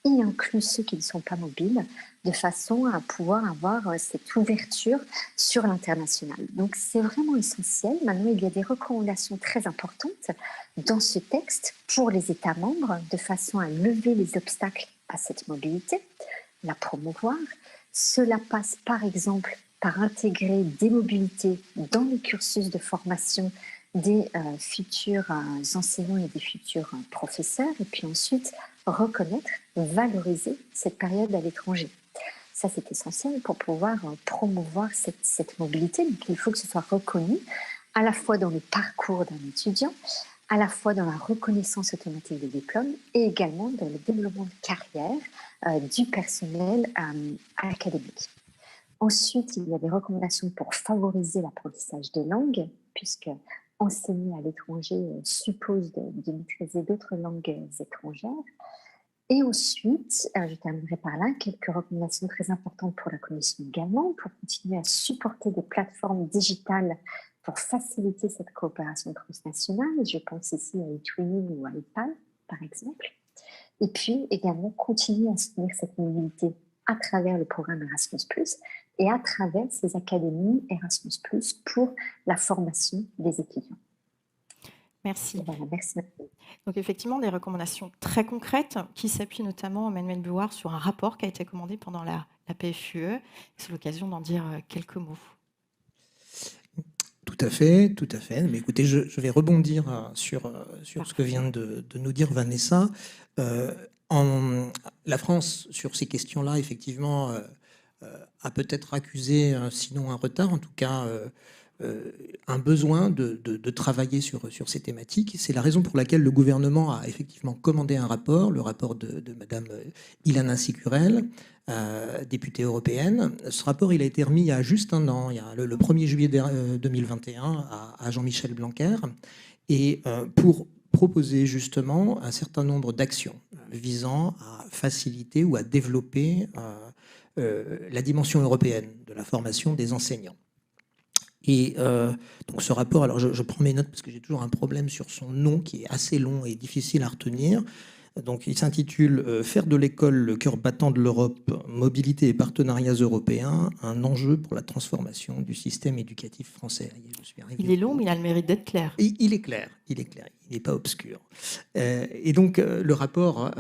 y inclut ceux qui ne sont pas mobiles, de façon à pouvoir avoir cette ouverture sur l'international. Donc, c'est vraiment essentiel. Maintenant, il y a des recommandations très importantes dans ce texte pour les États membres, de façon à lever les obstacles à cette mobilité, la promouvoir. Cela passe, par exemple, par intégrer des mobilités dans les cursus de formation des futurs enseignants et des futurs professeurs, et puis ensuite reconnaître, valoriser cette période à l'étranger. Ça, c'est essentiel pour pouvoir promouvoir cette mobilité. Donc, il faut que ce soit reconnu à la fois dans le parcours d'un étudiant, à la fois dans la reconnaissance automatique des diplômes et également dans le développement de carrière du personnel académique. Ensuite, il y a des recommandations pour favoriser l'apprentissage des langues, puisque enseigner à l'étranger suppose de maîtriser d'autres langues étrangères. Et ensuite, je terminerai par là, quelques recommandations très importantes pour la Commission également, pour continuer à supporter des plateformes digitales pour faciliter cette coopération transnationale. Je pense ici à eTwinning ou à EPAL, par exemple. Et puis également continuer à soutenir cette mobilité à travers le programme Erasmus+, et à travers ces académies Erasmus+, pour la formation des étudiants. Merci. Voilà, merci. Donc effectivement, des recommandations très concrètes qui s'appuient notamment, Emmanuel Buard, sur un rapport qui a été commandé pendant la PFUE. C'est l'occasion d'en dire quelques mots. Tout à fait, tout à fait. Mais écoutez, je vais rebondir sur ce que vient de nous dire Vanessa. La France, sur ces questions-là, effectivement, a peut-être accusé, sinon un retard, en tout cas un besoin de travailler sur ces thématiques. C'est la raison pour laquelle le gouvernement a effectivement commandé un rapport, le rapport de Madame Ilana Sicurel, députée européenne. Ce rapport, il a été remis il y a juste un an, il y a le 1er juillet 2021, à Jean-Michel Blanquer, et pour proposer justement un certain nombre d'actions visant à faciliter ou à développer la dimension européenne de la formation des enseignants. Et donc ce rapport, alors je prends mes notes parce que j'ai toujours un problème sur son nom qui est assez long et difficile à retenir. Donc il s'intitule « Faire de l'école le cœur battant de l'Europe, mobilité et partenariats européens, un enjeu pour la transformation du système éducatif français ». Il est long, mais il a le mérite d'être clair. Et il est clair, il n'est pas obscur. Et donc le rapport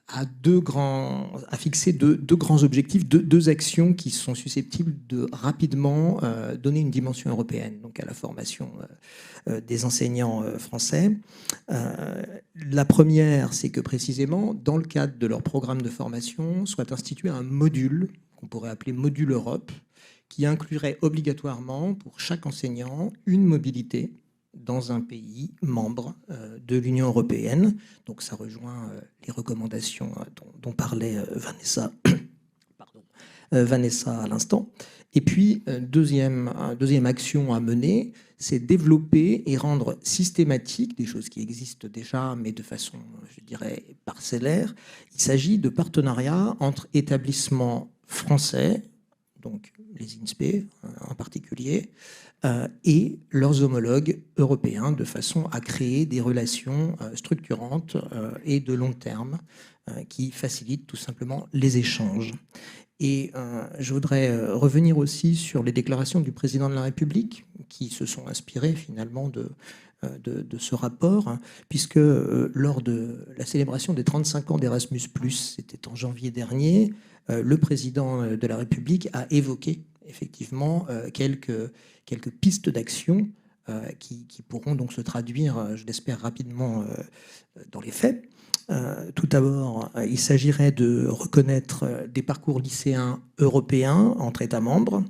a fixé deux grands objectifs, deux actions qui sont susceptibles de rapidement donner une dimension européenne donc à la formation des enseignants français. La première, c'est que précisément, dans le cadre de leur programme de formation, soit institué un module qu'on pourrait appeler module Europe, qui inclurait obligatoirement pour chaque enseignant une mobilité dans un pays membre de l'Union européenne. Donc ça rejoint les recommandations dont parlait Vanessa à l'instant. Et puis, deuxième action à mener, c'est développer et rendre systématique des choses qui existent déjà, mais de façon, je dirais, parcellaire. Il s'agit de partenariats entre établissements français, donc les INSPE en particulier, et leurs homologues européens, de façon à créer des relations structurantes et de long terme qui facilitent tout simplement les échanges. Et je voudrais revenir aussi sur les déclarations du président de la République qui se sont inspirées finalement de ce rapport, hein, puisque lors de la célébration des 35 ans d'Erasmus+, c'était en janvier dernier, le président de la République a évoqué effectivement quelques pistes d'action qui pourront donc se traduire, je l'espère, rapidement dans les faits. Tout d'abord, il s'agirait de reconnaître des parcours lycéens européens entre États membres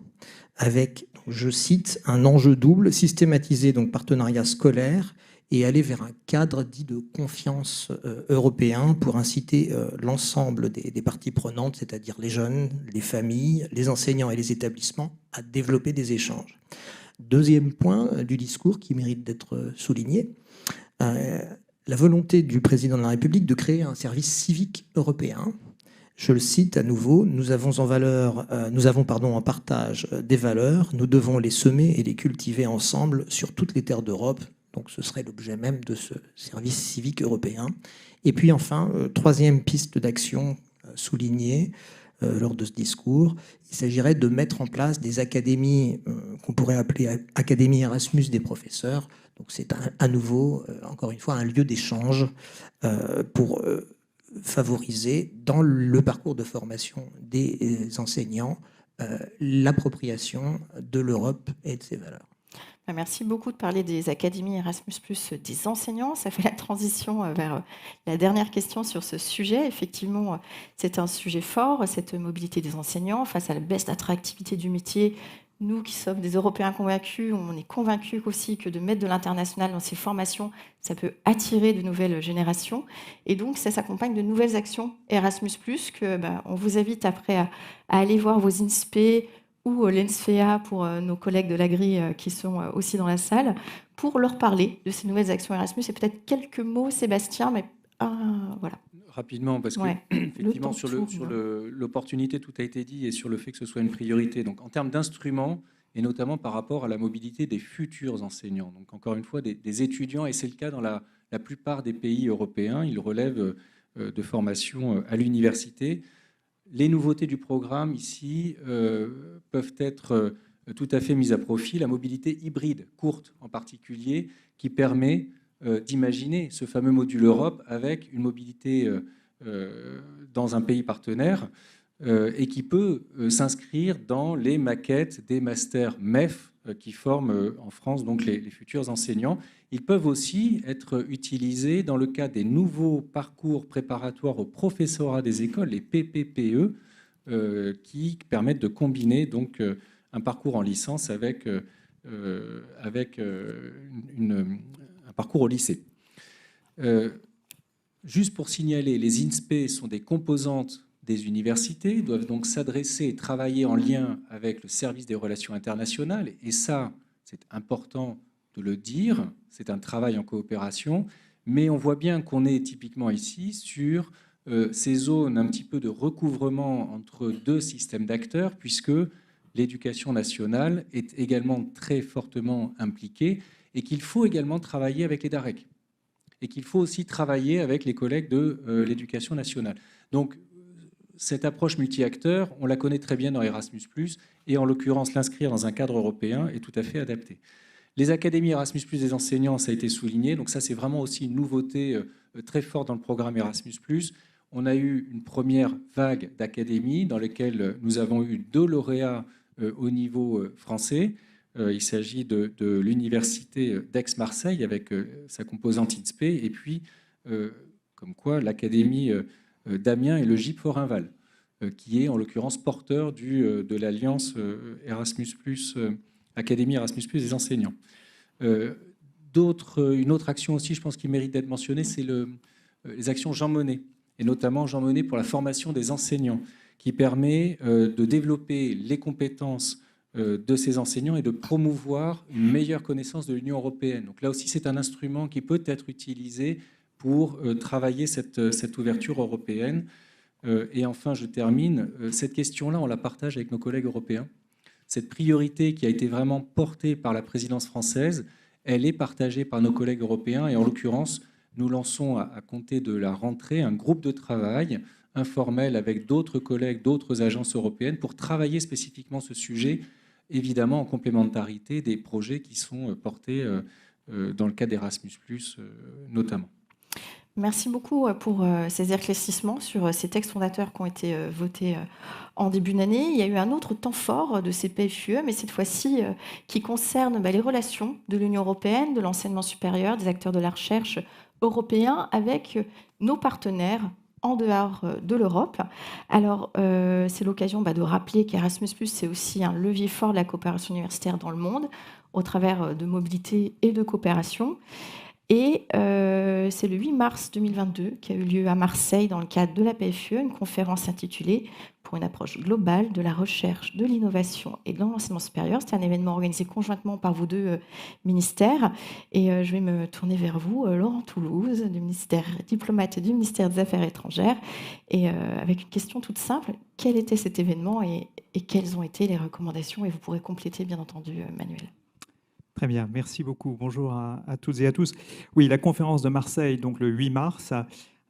avec, je cite, un enjeu double, systématiser donc partenariat scolaire et aller vers un cadre dit de confiance européen pour inciter l'ensemble des parties prenantes, c'est-à-dire les jeunes, les familles, les enseignants et les établissements, à développer des échanges. Deuxième point du discours qui mérite d'être souligné, la volonté du président de la République de créer un service civique européen. Je le cite à nouveau, nous avons en partage des valeurs, nous devons les semer et les cultiver ensemble sur toutes les terres d'Europe. Donc ce serait l'objet même de ce service civique européen. Et puis enfin, troisième piste d'action soulignée lors de ce discours, il s'agirait de mettre en place des académies qu'on pourrait appeler académies Erasmus des professeurs. Donc c'est à nouveau, encore une fois, un lieu d'échange pour favoriser dans le parcours de formation des enseignants l'appropriation de l'Europe et de ses valeurs. Merci beaucoup de parler des académies Erasmus+, des enseignants. Ça fait la transition vers la dernière question sur ce sujet. Effectivement, c'est un sujet fort, cette mobilité des enseignants face à la baisse d'attractivité du métier. Nous qui sommes des Européens convaincus, on est convaincus aussi que de mettre de l'international dans ces formations, ça peut attirer de nouvelles générations. Et donc, ça s'accompagne de nouvelles actions Erasmus+, que on vous invite après à aller voir vos INSPE ou l'ENSFEA pour nos collègues de l'Agri qui sont aussi dans la salle, pour leur parler de ces nouvelles actions Erasmus. Et peut-être quelques mots, Sébastien, mais voilà. Rapidement, parce que effectivement, sur l'opportunité, tout a été dit, et sur le fait que ce soit une priorité. Donc, en termes d'instruments, et notamment par rapport à la mobilité des futurs enseignants. Donc, encore une fois, des étudiants, et c'est le cas dans la plupart des pays européens, ils relèvent de formation à l'université. Les nouveautés du programme ici peuvent être tout à fait mises à profit. La mobilité hybride, courte en particulier, qui permet d'imaginer ce fameux module Europe avec une mobilité dans un pays partenaire et qui peut s'inscrire dans les maquettes des masters MEF qui forment en France donc les futurs enseignants. Ils peuvent aussi être utilisés dans le cadre des nouveaux parcours préparatoires au professorat des écoles, les PPPE, qui permettent de combiner donc un parcours en licence avec un parcours au lycée. Juste pour signaler, les INSPE sont des composantes des universités, doivent donc s'adresser et travailler en lien avec le service des relations internationales. Et ça, c'est important de le dire, c'est un travail en coopération. Mais on voit bien qu'on est typiquement ici sur ces zones un petit peu de recouvrement entre deux systèmes d'acteurs, puisque l'éducation nationale est également très fortement impliquée et qu'il faut également travailler avec les DAREC et qu'il faut aussi travailler avec les collègues de l'éducation nationale. Donc, cette approche multi-acteurs, on la connaît très bien dans Erasmus+, et en l'occurrence, l'inscrire dans un cadre européen est tout à fait adapté. Les académies Erasmus+, des enseignants, ça a été souligné, donc ça c'est vraiment aussi une nouveauté très forte dans le programme Erasmus+. On a eu une première vague d'académies dans lesquelles nous avons eu 2 lauréats au niveau français. Il s'agit de l'université d'Aix-Marseille avec sa composante INSPE, et puis, comme quoi, l'académie d'Amiens et le GIP Forinval, qui est en l'occurrence porteur de l'alliance Erasmus+, Académie Erasmus+, des enseignants. Une autre action aussi, je pense, qui mérite d'être mentionnée, c'est les actions Jean Monnet, et notamment Jean Monnet pour la formation des enseignants, qui permet de développer les compétences de ces enseignants et de promouvoir une meilleure connaissance de l'Union européenne. Donc là aussi, c'est un instrument qui peut être utilisé pour travailler cette ouverture européenne. Et enfin, je termine, cette question-là, on la partage avec nos collègues européens. Cette priorité qui a été vraiment portée par la présidence française, elle est partagée par nos collègues européens. Et en l'occurrence, nous lançons à compter de la rentrée un groupe de travail informel avec d'autres collègues, d'autres agences européennes pour travailler spécifiquement ce sujet, évidemment en complémentarité des projets qui sont portés dans le cadre d'Erasmus+, notamment. Merci beaucoup pour ces éclaircissements sur ces textes fondateurs qui ont été votés en début d'année. Il y a eu un autre temps fort de ces PFUE, mais cette fois-ci qui concerne les relations de l'Union européenne, de l'enseignement supérieur, des acteurs de la recherche européens avec nos partenaires en dehors de l'Europe. Alors, c'est l'occasion de rappeler qu'Erasmus+, c'est aussi un levier fort de la coopération universitaire dans le monde, au travers de mobilité et de coopération. Et c'est le 8 mars 2022 qu'a eu lieu à Marseille, dans le cadre de la PFUE, une conférence intitulée « Pour une approche globale de la recherche, de l'innovation et de l'enseignement supérieur ». C'était un événement organisé conjointement par vos 2 ministères. Et je vais me tourner vers vous, Laurent Toulouse, du ministère diplomate du ministère des Affaires étrangères, et avec une question toute simple. Quel était cet événement et quelles ont été les recommandations? Et vous pourrez compléter, bien entendu, Manuel. Très bien, merci beaucoup. Bonjour à toutes et à tous. Oui, la conférence de Marseille, donc le 8 mars,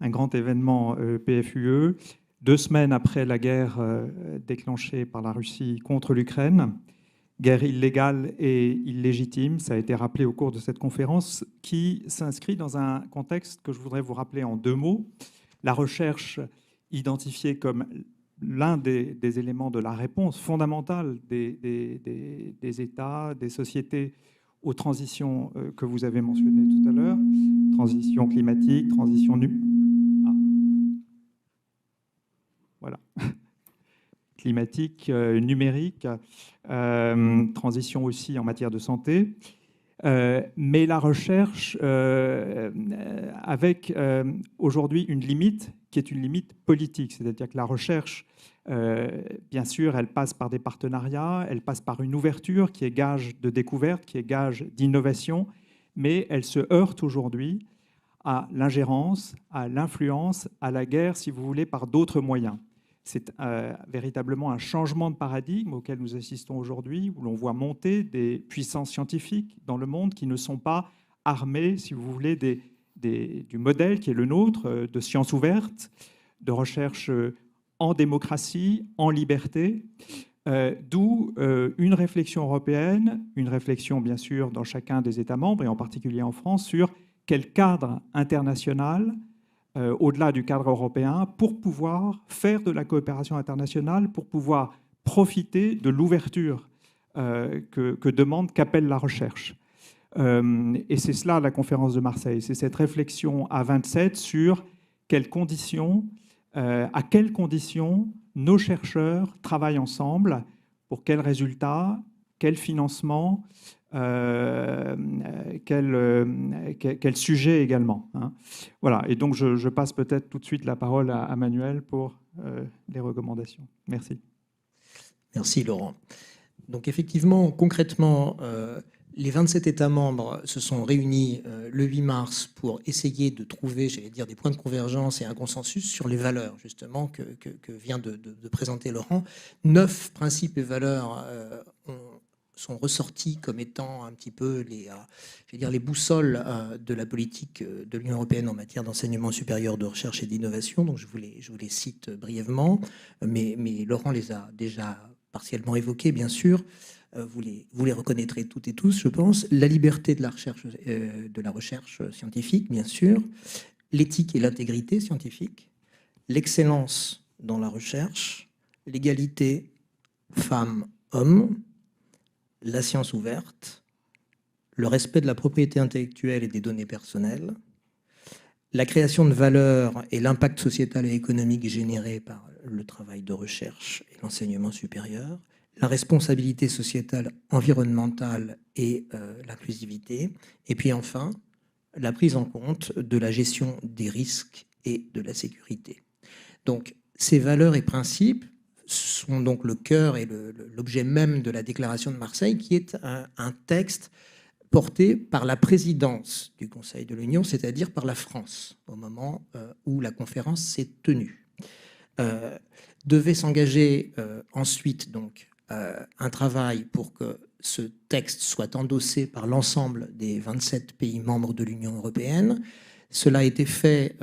un grand événement PFUE, 2 semaines après la guerre déclenchée par la Russie contre l'Ukraine, guerre illégale et illégitime, ça a été rappelé au cours de cette conférence, qui s'inscrit dans un contexte que je voudrais vous rappeler en 2 mots. La recherche identifiée comme l'un des éléments de la réponse fondamentale des États, des sociétés aux transitions que vous avez mentionnées tout à l'heure, transition climatique, transition voilà. Climatique, numérique, transition aussi en matière de santé, mais la recherche avec aujourd'hui une limite qui est une limite politique, c'est-à-dire que la recherche, bien sûr, elle passe par des partenariats, elle passe par une ouverture qui est gage de découverte, qui est gage d'innovation, mais elle se heurte aujourd'hui à l'ingérence, à l'influence, à la guerre, si vous voulez, par d'autres moyens. C'est véritablement un changement de paradigme auquel nous assistons aujourd'hui, où l'on voit monter des puissances scientifiques dans le monde qui ne sont pas armées, si vous voulez, du modèle qui est le nôtre, de sciences ouvertes, de recherche en démocratie, en liberté, d'où une réflexion européenne, une réflexion bien sûr dans chacun des États membres, et en particulier en France, sur quel cadre international, au-delà du cadre européen, pour pouvoir faire de la coopération internationale, pour pouvoir profiter de l'ouverture que demande, qu'appelle la recherche. Et c'est cela la conférence de Marseille, c'est cette réflexion à 27 sur quelles conditions, à quelles conditions nos chercheurs travaillent ensemble, pour quels résultats, quel financement, quel sujet également. Hein. Voilà, et donc je passe peut-être tout de suite la parole à Manuel pour les recommandations. Merci. Merci Laurent. Donc effectivement, concrètement, Les 27 États membres se sont réunis le 8 mars pour essayer de trouver, j'allais dire, des points de convergence et un consensus sur les valeurs, justement, que vient de présenter Laurent. 9 principes et valeurs sont ressortis comme étant un petit peu les boussoles de la politique de l'Union européenne en matière d'enseignement supérieur, de recherche et d'innovation. Donc je vous les cite brièvement, mais Laurent les a déjà partiellement évoqués, bien sûr. Vous les reconnaîtrez toutes et tous, je pense. La liberté de la recherche scientifique, bien sûr. L'éthique et l'intégrité scientifique. L'excellence dans la recherche. L'égalité femmes-hommes. La science ouverte. Le respect de la propriété intellectuelle et des données personnelles. La création de valeur et l'impact sociétal et économique généré par le travail de recherche et l'enseignement supérieur. La responsabilité sociétale, environnementale et l'inclusivité. Et puis enfin, la prise en compte de la gestion des risques et de la sécurité. Donc, ces valeurs et principes sont donc le cœur et l'objet même de la Déclaration de Marseille, qui est un texte porté par la présidence du Conseil de l'Union, c'est-à-dire par la France, au moment où la conférence s'est tenue. Devait s'engager ensuite donc un travail pour que ce texte soit endossé par l'ensemble des 27 pays membres de l'Union européenne. Cela a été fait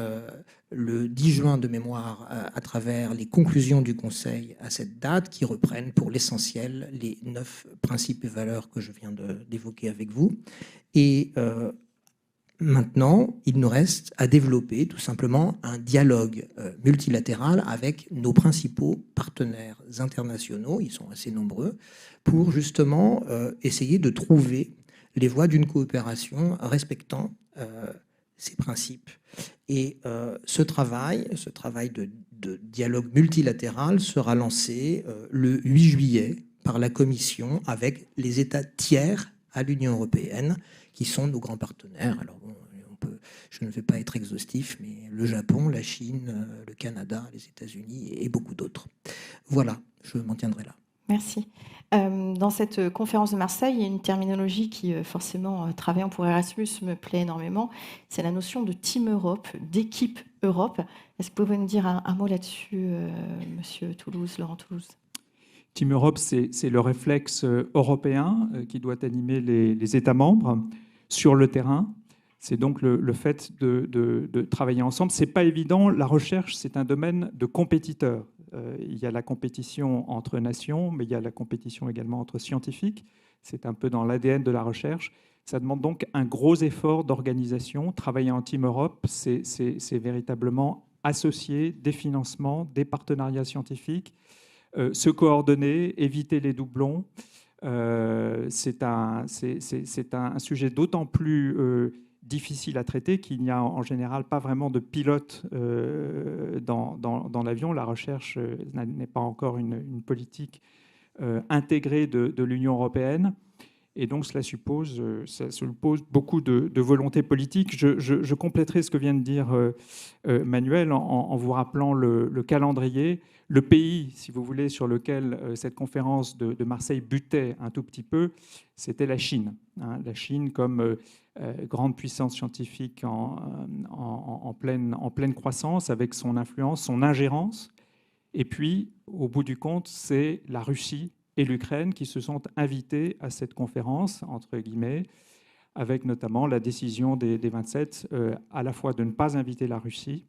le 10 juin de mémoire à travers les conclusions du Conseil à cette date qui reprennent pour l'essentiel les 9 principes et valeurs que je viens d'évoquer avec vous. Et maintenant, il nous reste à développer tout simplement un dialogue multilatéral avec nos principaux partenaires internationaux, ils sont assez nombreux, pour justement essayer de trouver les voies d'une coopération respectant ces principes. Et ce travail de dialogue multilatéral sera lancé le 8 juillet par la Commission avec les États tiers à l'Union européenne, qui sont nos grands partenaires. Alors, je ne vais pas être exhaustif, mais le Japon, la Chine, le Canada, les États-Unis et beaucoup d'autres. Voilà, je m'en tiendrai là. Merci. Dans cette conférence de Marseille, il y a une terminologie qui, forcément, travaillant pour Erasmus, me plaît énormément. C'est la notion de Team Europe, d'équipe Europe. Est-ce que vous pouvez nous dire un mot là-dessus, Monsieur Toulouse, Laurent Toulouse ? Team Europe, c'est le réflexe européen qui doit animer les États membres sur le terrain. C'est donc le fait de travailler ensemble. Ce n'est pas évident. La recherche, c'est un domaine de compétiteurs. Il y a la compétition entre nations, mais il y a la compétition également entre scientifiques. C'est un peu dans l'ADN de la recherche. Ça demande donc un gros effort d'organisation. Travailler en Team Europe, c'est véritablement associer des financements, des partenariats scientifiques, se coordonner, éviter les doublons. C'est un sujet d'autant plus difficile à traiter qu'il n'y a en général pas vraiment de pilote dans l'avion. La recherche n'est pas encore une politique intégrée de l'Union européenne. Et donc, cela suppose beaucoup de volonté politique. Je compléterai ce que vient de dire Manuel en vous rappelant le calendrier. Le pays, si vous voulez, sur lequel cette conférence de Marseille butait un tout petit peu, c'était la Chine. La Chine comme grande puissance scientifique en pleine croissance, avec son influence, son ingérence. Et puis, au bout du compte, c'est la Russie et l'Ukraine qui se sont invités à cette conférence, entre guillemets, avec notamment la décision des 27 à la fois de ne pas inviter la Russie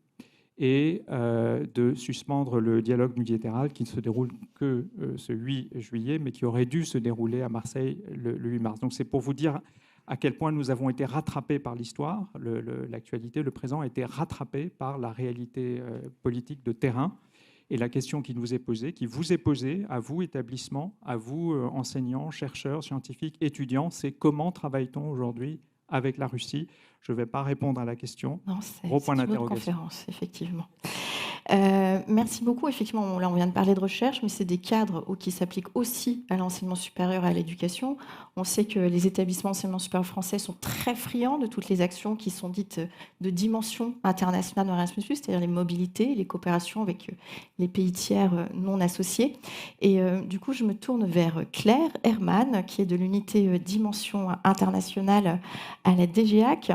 et de suspendre le dialogue multilatéral qui ne se déroule que ce 8 juillet, mais qui aurait dû se dérouler à Marseille le 8 mars. Donc c'est pour vous dire à quel point nous avons été rattrapés par l'histoire. L'actualité, le présent a été rattrapé par la réalité politique de terrain. Et la question qui nous est posée, qui vous est posée, à vous, établissement, à vous, enseignants, chercheurs, scientifiques, étudiants, c'est comment travaille-t-on aujourd'hui avec la Russie ? Je ne vais pas répondre à la question. Non, c'est gros point une autre d'interrogation. conférence, effectivement. Merci beaucoup. Effectivement, là, on vient de parler de recherche, mais c'est des cadres qui s'appliquent aussi à l'enseignement supérieur et à l'éducation. On sait que les établissements d'enseignement supérieur français sont très friands de toutes les actions qui sont dites de dimension internationale de Erasmus+, c'est-à-dire les mobilités, les coopérations avec les pays tiers non associés. Et du coup, je me tourne vers Claire Herman, qui est de l'unité dimension internationale à la DGAC.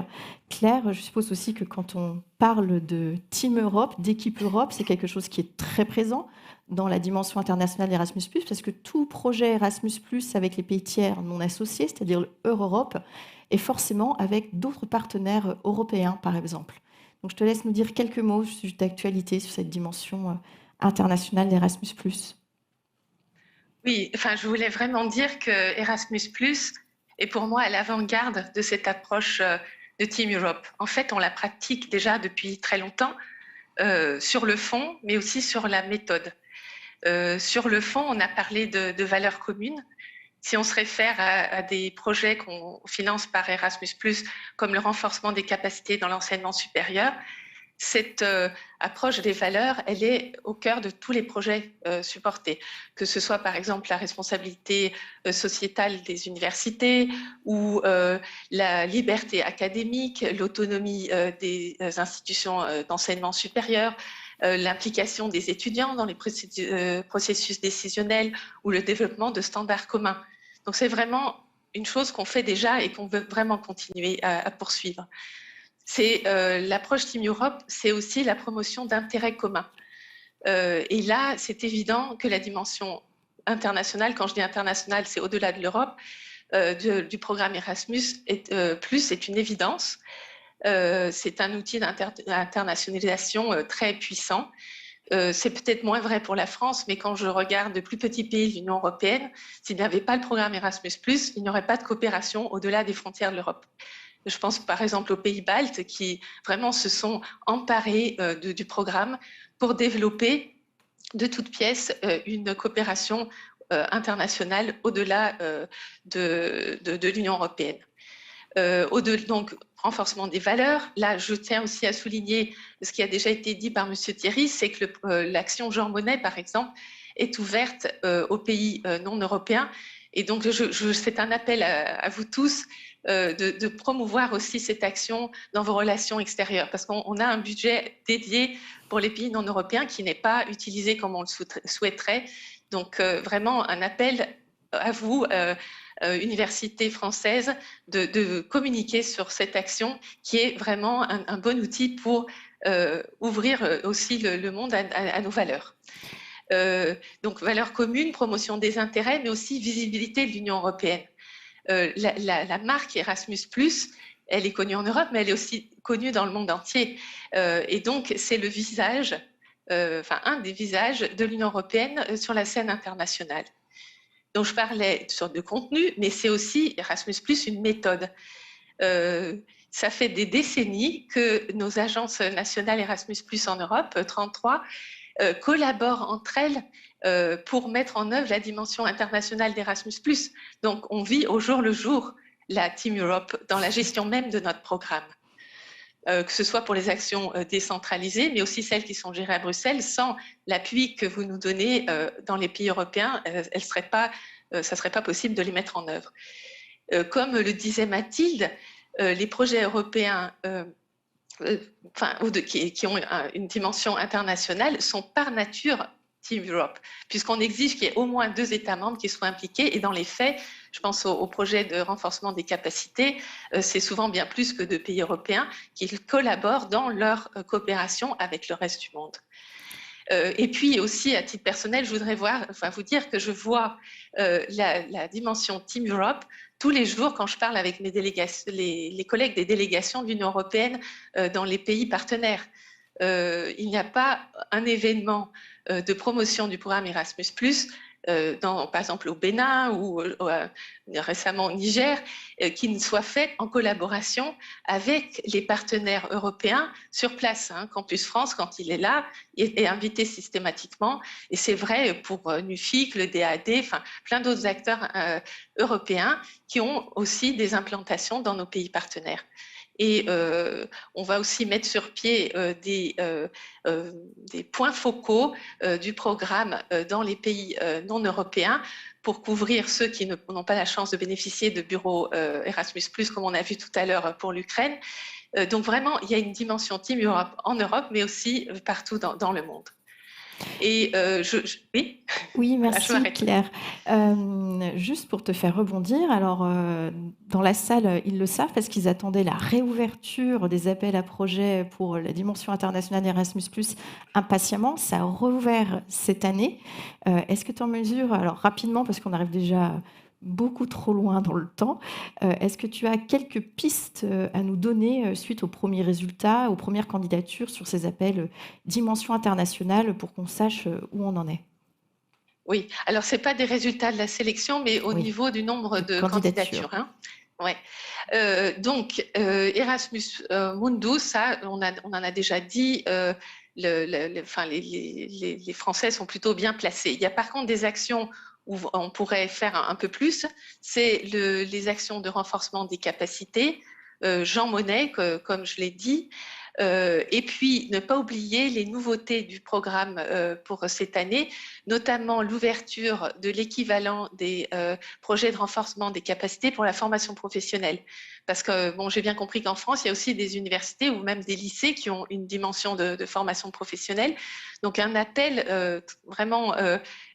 Claire, je suppose aussi que quand on parle de Team Europe, d'équipe Europe, c'est quelque chose qui est très présent dans la dimension internationale d'Erasmus+, parce que tout projet Erasmus+, avec les pays tiers non associés, c'est-à-dire l'Europe, est forcément avec d'autres partenaires européens, par exemple. Donc je te laisse nous dire quelques mots d'actualité sur cette dimension internationale d'Erasmus+. Oui, enfin, je voulais vraiment dire que Erasmus+ est pour moi à l'avant-garde de cette approche de Team Europe. En fait, on la pratique déjà depuis très longtemps sur le fond, mais aussi sur la méthode. Sur le fond, on a parlé de valeurs communes. Si on se réfère à des projets qu'on finance par Erasmus+, comme le renforcement des capacités dans l'enseignement supérieur, cette approche des valeurs, elle est au cœur de tous les projets supportés, que ce soit par exemple la responsabilité sociétale des universités ou la liberté académique, l'autonomie des institutions d'enseignement supérieur, l'implication des étudiants dans les processus décisionnels ou le développement de standards communs. Donc c'est vraiment une chose qu'on fait déjà et qu'on veut vraiment continuer à poursuivre. C'est l'approche Team Europe, c'est aussi la promotion d'intérêts communs. Et là, c'est évident que la dimension internationale, quand je dis internationale, c'est au-delà de l'Europe, du programme Erasmus plus est une évidence. C'est un outil d'internationalisation très puissant. C'est peut-être moins vrai pour la France, mais quand je regarde de plus petits pays de l'Union européenne, s'il n'y avait pas le programme Erasmus+, il n'y aurait pas de coopération au-delà des frontières de l'Europe. Je pense par exemple aux pays baltes qui vraiment se sont emparés du programme pour développer de toutes pièces une coopération internationale au-delà de l'Union européenne. Donc, renforcement des valeurs. Là, je tiens aussi à souligner ce qui a déjà été dit par M. Thierry, c'est que l'action Jean Monnet, par exemple, est ouverte aux pays non européens. Et donc, c'est un appel à vous tous de promouvoir aussi cette action dans vos relations extérieures, parce qu'on a un budget dédié pour les pays non européens qui n'est pas utilisé comme on le souhaiterait. Donc, vraiment un appel à vous, universités françaises, de communiquer sur cette action qui est vraiment un bon outil pour ouvrir aussi le monde à nos valeurs. Donc, valeurs communes, promotion des intérêts, mais aussi visibilité de l'Union européenne. La marque Erasmus+, elle est connue en Europe, mais elle est aussi connue dans le monde entier. Et donc, c'est le visage, un des visages de l'Union européenne sur la scène internationale. Donc, je parlais de contenu, mais c'est aussi Erasmus+, une méthode. Ça fait des décennies que nos agences nationales Erasmus+ en Europe, 33, collaborent entre elles pour mettre en œuvre la dimension internationale d'Erasmus+. Donc, on vit au jour le jour la Team Europe dans la gestion même de notre programme. Que ce soit pour les actions décentralisées, mais aussi celles qui sont gérées à Bruxelles, sans l'appui que vous nous donnez dans les pays européens, ça ne serait pas possible de les mettre en œuvre. Comme le disait Mathilde, les projets européens qui ont une dimension internationale sont par nature Team Europe, puisqu'on exige qu'il y ait au moins 2 États membres qui soient impliqués. Et dans les faits, je pense au projet de renforcement des capacités, c'est souvent bien plus que 2 pays européens qui collaborent dans leur coopération avec le reste du monde. Et puis aussi, à titre personnel, je voudrais vous dire que je vois la dimension Team Europe tous les jours quand je parle avec les collègues des délégations de l'Union européenne dans les pays partenaires. Il n'y a pas un événement de promotion du programme Erasmus+, par exemple au Bénin ou récemment au Niger, qui ne soit fait en collaboration avec les partenaires européens sur place. Campus France, quand il est là, est invité systématiquement. Et c'est vrai pour NUFIC, le DAAD, plein d'autres acteurs européens qui ont aussi des implantations dans nos pays partenaires. Et on va aussi mettre sur pied des points focaux du programme dans les pays non européens pour couvrir ceux qui n'ont pas la chance de bénéficier de bureaux Erasmus+, comme on a vu tout à l'heure pour l'Ukraine. Donc vraiment, il y a une dimension Team Europe en Europe, mais aussi partout dans le monde. Et oui. Oui, Voilà, merci Claire. Juste pour te faire rebondir, alors dans la salle, ils le savent parce qu'ils attendaient la réouverture des appels à projets pour la dimension internationale Erasmus+, impatiemment. Ça a rouvert cette année. Est-ce que tu en mesures, alors rapidement, parce qu'on arrive déjà beaucoup trop loin dans le temps, est-ce que tu as quelques pistes à nous donner suite aux premiers résultats, aux premières candidatures sur ces appels dimension internationale pour qu'on sache où on en est? Oui, alors ce n'est pas des résultats de la sélection, mais au niveau du nombre de candidatures. Hein. Ouais. Donc, Erasmus Mundus, ça, on en a déjà dit, les Français sont plutôt bien placés. Il y a par contre des actions où on pourrait faire un peu plus, c'est les actions de renforcement des capacités, Jean Monnet, comme je l'ai dit, et puis ne pas oublier les nouveautés du programme pour cette année, notamment l'ouverture de l'équivalent des projets de renforcement des capacités pour la formation professionnelle. Parce que bon, j'ai bien compris qu'en France, il y a aussi des universités ou même des lycées qui ont une dimension de formation professionnelle. Donc un appel vraiment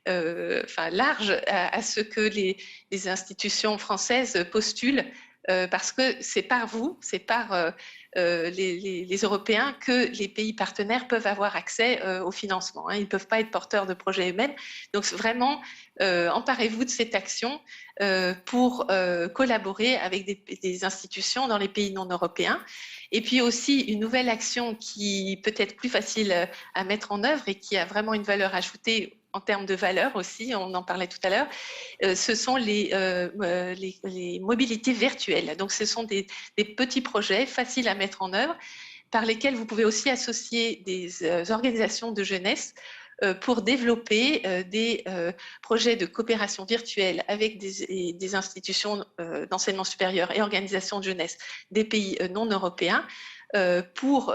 large à ce que les institutions françaises postulent, parce que c'est par vous, c'est par les Européens que les pays partenaires peuvent avoir accès au financement. Hein. Ils ne peuvent pas être porteurs de projets eux-mêmes. Donc vraiment, emparez-vous de cette action pour collaborer avec des institutions dans les pays non européens. Et puis aussi une nouvelle action qui peut être plus facile à mettre en œuvre et qui a vraiment une valeur ajoutée en termes de valeur aussi, on en parlait tout à l'heure, ce sont les mobilités virtuelles. Donc ce sont des petits projets faciles à mettre en œuvre par lesquels vous pouvez aussi associer des organisations de jeunesse pour développer des projets de coopération virtuelle avec des institutions d'enseignement supérieur et organisations de jeunesse des pays non européens, pour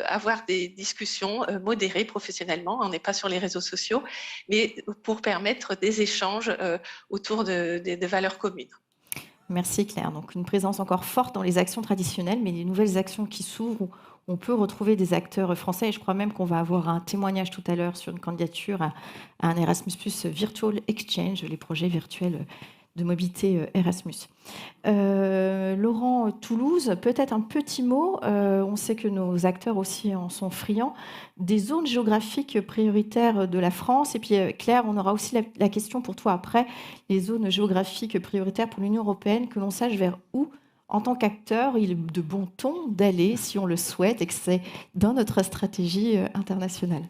avoir des discussions modérées professionnellement. On n'est pas sur les réseaux sociaux, mais pour permettre des échanges autour de valeurs communes. Merci Claire. Donc une présence encore forte dans les actions traditionnelles, mais des nouvelles actions qui s'ouvrent où on peut retrouver des acteurs français. Et je crois même qu'on va avoir un témoignage tout à l'heure sur une candidature à un Erasmus+ Virtual Exchange, les projets virtuels de mobilité Erasmus. Laurent, Toulouse, peut-être un petit mot, on sait que nos acteurs aussi en sont friands, des zones géographiques prioritaires de la France. Et puis Claire, on aura aussi la question pour toi après, les zones géographiques prioritaires pour l'Union européenne, que l'on sache vers où, en tant qu'acteur, il est de bon ton d'aller, si on le souhaite, et que c'est dans notre stratégie internationale.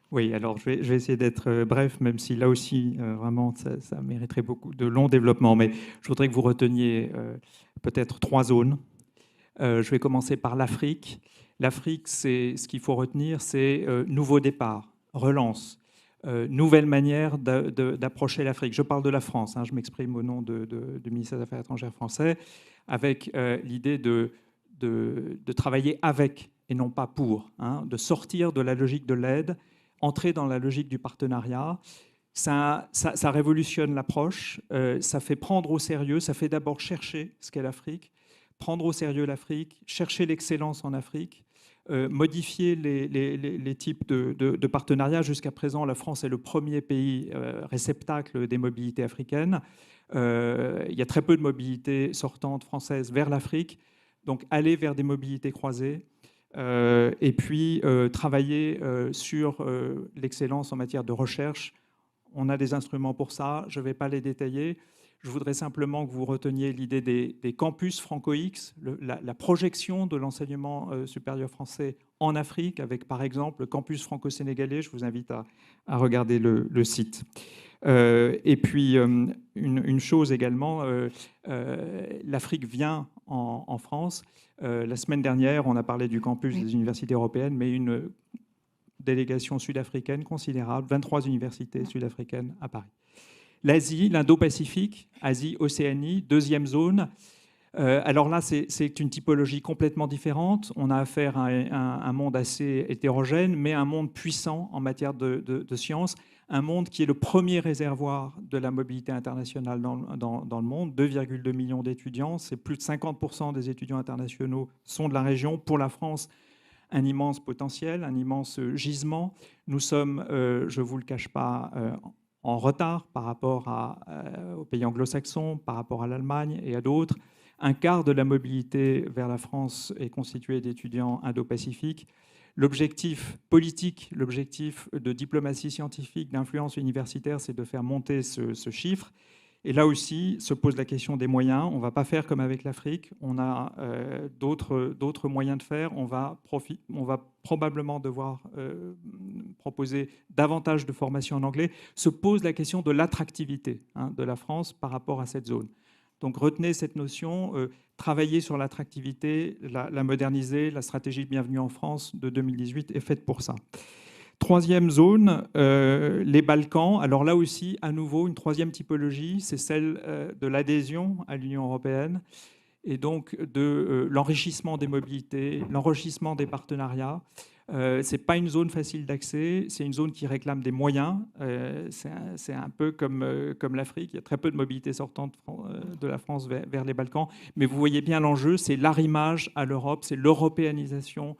Oui, alors je vais essayer d'être bref, même si là aussi, vraiment, ça mériterait beaucoup de long développement. Mais je voudrais que vous reteniez peut-être 3 zones. Je vais commencer par l'Afrique. L'Afrique, ce qu'il faut retenir, c'est nouveau départ, relance, nouvelle manière d'approcher l'Afrique. Je parle de la France, hein, je m'exprime au nom du ministère des Affaires étrangères français, avec l'idée de travailler avec et non pas pour, hein, de sortir de la logique de l'aide, entrer dans la logique du partenariat. Ça révolutionne l'approche, ça fait prendre au sérieux, ça fait d'abord chercher ce qu'est l'Afrique, prendre au sérieux l'Afrique, chercher l'excellence en Afrique, modifier les types de partenariats. Jusqu'à présent, la France est le premier pays réceptacle des mobilités africaines. Il y a très peu de mobilités sortantes françaises vers l'Afrique, donc aller vers des mobilités croisées. Et puis travailler sur l'excellence en matière de recherche. On a des instruments pour ça, je ne vais pas les détailler. Je voudrais simplement que vous reteniez l'idée des campus franco-X, la projection de l'enseignement supérieur français en Afrique, avec par exemple le campus franco-sénégalais. Je vous invite à regarder le site. Et puis, une chose également, l'Afrique vient en France. La semaine dernière, on a parlé du campus des universités européennes, mais une délégation sud-africaine considérable, 23 universités sud-africaines à Paris. L'Asie, l'Indo-Pacifique, Asie-Océanie, deuxième zone. Alors là, c'est une typologie complètement différente. On a affaire à un monde assez hétérogène, mais un monde puissant en matière de sciences, un monde qui est le premier réservoir de la mobilité internationale dans le monde. 2,2 millions d'étudiants, c'est plus de 50% des étudiants internationaux sont de la région. Pour la France, un immense potentiel, un immense gisement. Nous sommes, je ne vous le cache pas, en retard par rapport aux pays anglo-saxons, par rapport à l'Allemagne et à d'autres. Un quart de la mobilité vers la France est constitué d'étudiants indo-pacifiques. L'objectif politique, l'objectif de diplomatie scientifique, d'influence universitaire, c'est de faire monter ce chiffre. Et là aussi se pose la question des moyens. On ne va pas faire comme avec l'Afrique. On a d'autres moyens de faire. On va probablement devoir proposer davantage de formation en anglais. Se pose la question de l'attractivité de la France par rapport à cette zone. Donc retenez cette notion, travailler sur l'attractivité, la moderniser. La stratégie de Bienvenue en France de 2018 est faite pour ça. Troisième zone, les Balkans. Alors là aussi, à nouveau, une troisième typologie, c'est celle de l'adhésion à l'Union européenne et donc de l'enrichissement des mobilités, l'enrichissement des partenariats. Ce n'est pas une zone facile d'accès, c'est une zone qui réclame des moyens. C'est un peu comme l'Afrique, il y a très peu de mobilité sortante de la France vers les Balkans. Mais vous voyez bien l'enjeu, c'est l'arrimage à l'Europe, c'est l'européanisation.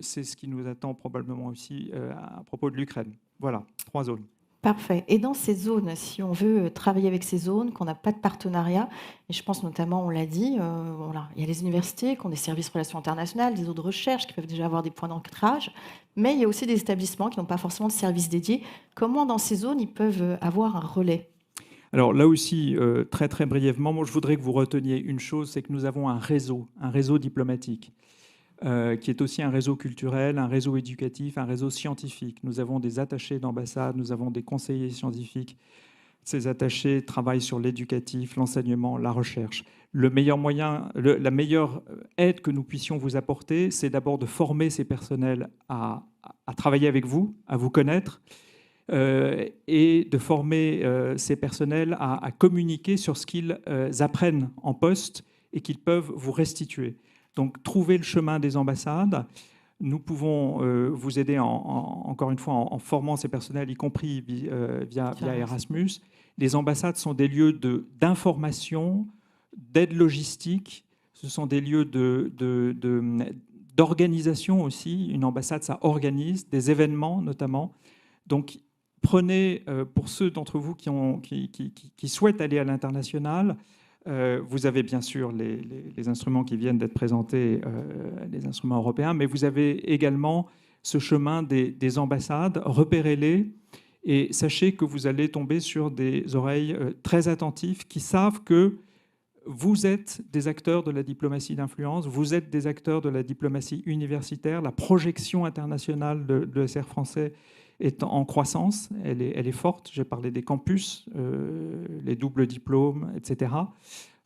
C'est ce qui nous attend probablement aussi à propos de l'Ukraine. Voilà, 3 zones. Parfait. Et dans ces zones, si on veut travailler avec ces zones, qu'on n'a pas de partenariat, et je pense notamment, on l'a dit, voilà, il y a les universités qui ont des services relations internationales, des eaux de recherche qui peuvent déjà avoir des points d'ancrage, mais il y a aussi des établissements qui n'ont pas forcément de services dédiés. Comment, dans ces zones, ils peuvent avoir un relais ? Alors là aussi, très très brièvement, moi je voudrais que vous reteniez une chose, c'est que nous avons un réseau diplomatique. Qui est aussi un réseau culturel, un réseau éducatif, un réseau scientifique. Nous avons des attachés d'ambassade, nous avons des conseillers scientifiques. Ces attachés travaillent sur l'éducatif, l'enseignement, la recherche. Le meilleur moyen, la meilleure aide que nous puissions vous apporter, c'est d'abord de former ces personnels à travailler avec vous, à vous connaître, et de former ces personnels à communiquer sur ce qu'ils apprennent en poste et qu'ils peuvent vous restituer. Donc, trouver le chemin des ambassades. Nous pouvons vous aider, encore une fois, en formant ces personnels, y compris via Erasmus. Les ambassades sont des lieux d'information, d'aide logistique. Ce sont des lieux d'organisation aussi. Une ambassade, ça organise des événements, notamment. Donc, prenez, pour ceux d'entre vous qui souhaitent aller à l'international, vous avez bien sûr les instruments qui viennent d'être présentés, les instruments européens, mais vous avez également ce chemin des ambassades. Repérez-les et sachez que vous allez tomber sur des oreilles très attentives qui savent que vous êtes des acteurs de la diplomatie d'influence, vous êtes des acteurs de la diplomatie universitaire. La projection internationale de l'ESR français est en croissance, elle est forte. J'ai parlé des campus, les doubles diplômes, etc.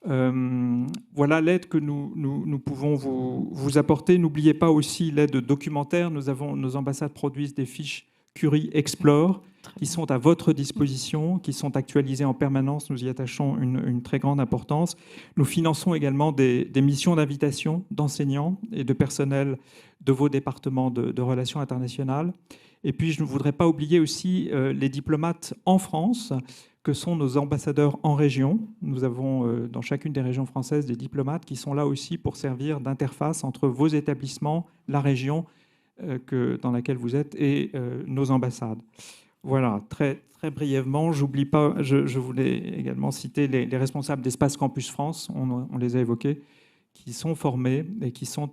Voilà l'aide que nous pouvons vous apporter. N'oubliez pas aussi l'aide documentaire. Nos ambassades produisent des fiches Curie Explore qui sont à votre disposition, qui sont actualisées en permanence. Nous y attachons une très grande importance. Nous finançons également des missions d'invitation d'enseignants et de personnel de vos départements de relations internationales. Et puis, je ne voudrais pas oublier aussi les diplomates en France, que sont nos ambassadeurs en région. Nous avons dans chacune des régions françaises des diplomates qui sont là aussi pour servir d'interface entre vos établissements, la région dans laquelle vous êtes et nos ambassades. Voilà, très, très brièvement, j'oublie pas, je voulais également citer les responsables d'Espace Campus France, on les a évoqués, qui sont formés et qui sont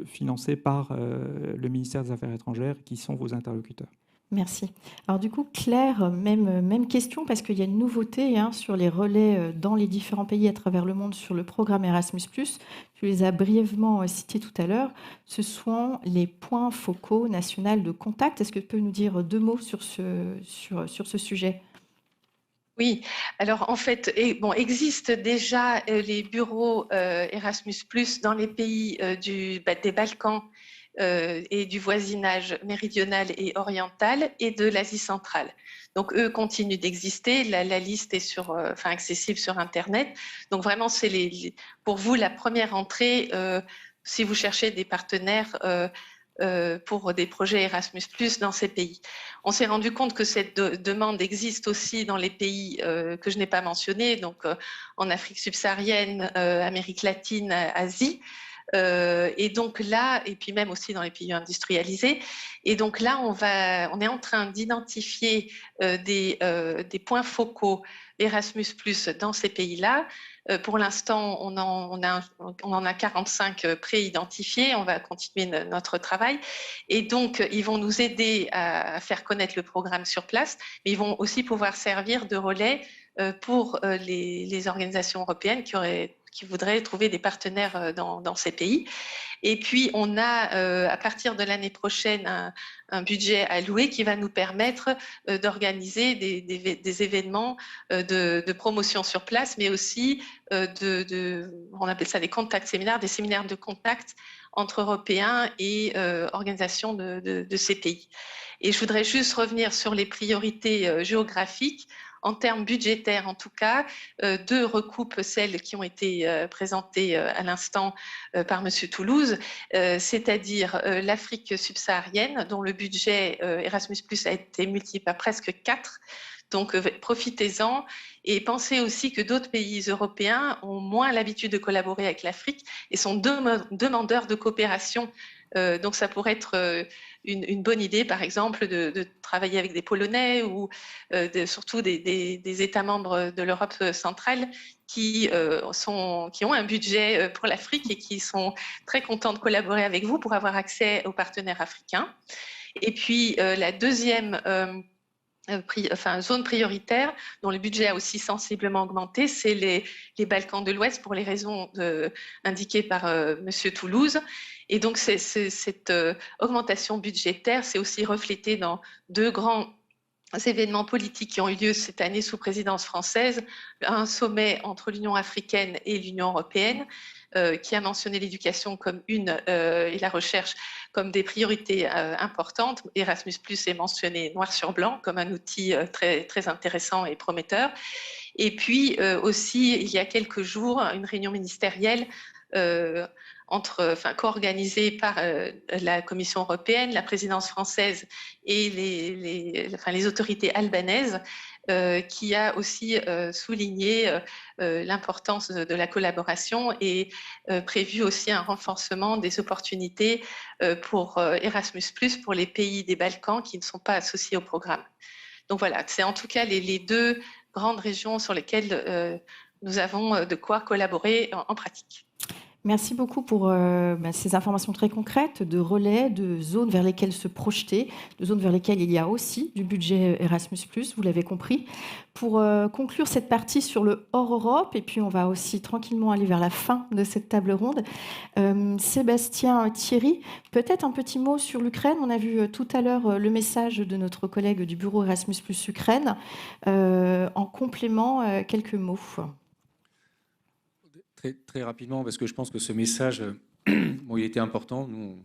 financés par le ministère des Affaires étrangères, qui sont vos interlocuteurs. Merci. Alors du coup, Claire, même question, parce qu'il y a une nouveauté sur les relais dans les différents pays à travers le monde sur le programme Erasmus+. Tu les as brièvement cités tout à l'heure. Ce sont les points focaux nationaux de contact. Est-ce que tu peux nous dire 2 mots sur ce sujet ? Oui, alors en fait, existent déjà les bureaux Erasmus+ dans les pays des Balkans et du voisinage méridional et oriental et de l'Asie centrale. Donc, eux continuent d'exister. La liste est accessible sur Internet. Donc, vraiment, c'est pour vous la première entrée si vous cherchez des partenaires pour des projets Erasmus+ dans ces pays. On s'est rendu compte que cette demande existe aussi dans les pays que je n'ai pas mentionnés, donc en Afrique subsaharienne, Amérique latine, Asie. Et donc là, et puis même aussi dans les pays industrialisés. Et donc là, on est en train d'identifier des points focaux Erasmus+ dans ces pays-là. Pour l'instant, on en a 45 pré-identifiés. On va continuer notre travail. Et donc, ils vont nous aider à faire connaître le programme sur place, mais ils vont aussi pouvoir servir de relais pour les organisations européennes qui voudraient trouver des partenaires dans ces pays. Et puis, on a, à partir de l'année prochaine, un budget alloué qui va nous permettre d'organiser des événements de promotion sur place, mais aussi on appelle ça des contact séminaires, des séminaires de contact entre Européens et organisations de ces pays. Et je voudrais juste revenir sur les priorités géographiques. En termes budgétaires, en tout cas, deux recoupent celles qui ont été présentées à l'instant par M. Toulouse, c'est-à-dire l'Afrique subsaharienne, dont le budget Erasmus+ a été multiplié par presque 4. Donc, profitez-en et pensez aussi que d'autres pays européens ont moins l'habitude de collaborer avec l'Afrique et sont demandeurs de coopération. Donc, ça pourrait être une bonne idée, par exemple, de travailler avec des Polonais ou surtout des États membres de l'Europe centrale qui ont un budget pour l'Afrique et qui sont très contents de collaborer avec vous pour avoir accès aux partenaires africains. Et puis, la deuxième zone prioritaire dont le budget a aussi sensiblement augmenté, c'est les Balkans de l'Ouest pour les raisons indiquées par Monsieur Toulouse. Et donc cette augmentation budgétaire s'est aussi reflétée dans deux grands événements politiques qui ont eu lieu cette année sous présidence française, un sommet entre l'Union africaine et l'Union européenne, qui a mentionné l'éducation comme et la recherche comme des priorités importantes. Erasmus+ est mentionné noir sur blanc comme un outil très, très intéressant et prometteur. Et puis aussi, il y a quelques jours, une réunion ministérielle co-organisée par la Commission européenne, la présidence française et les autorités albanaises, qui a aussi souligné l'importance de la collaboration et prévu aussi un renforcement des opportunités pour Erasmus+, pour les pays des Balkans qui ne sont pas associés au programme. Donc voilà, c'est en tout cas les deux grandes régions sur lesquelles nous avons de quoi collaborer en pratique. Merci beaucoup pour ces informations très concrètes de relais, de zones vers lesquelles se projeter, de zones vers lesquelles il y a aussi du budget Erasmus+, vous l'avez compris. Pour conclure cette partie sur le hors-Europe, et puis on va aussi tranquillement aller vers la fin de cette table ronde, Sébastien Thierry, peut-être un petit mot sur l'Ukraine. On a vu tout à l'heure le message de notre collègue du bureau Erasmus+ Ukraine. En complément, quelques mots. Très, très rapidement, parce que je pense que ce message, il était important. Nous,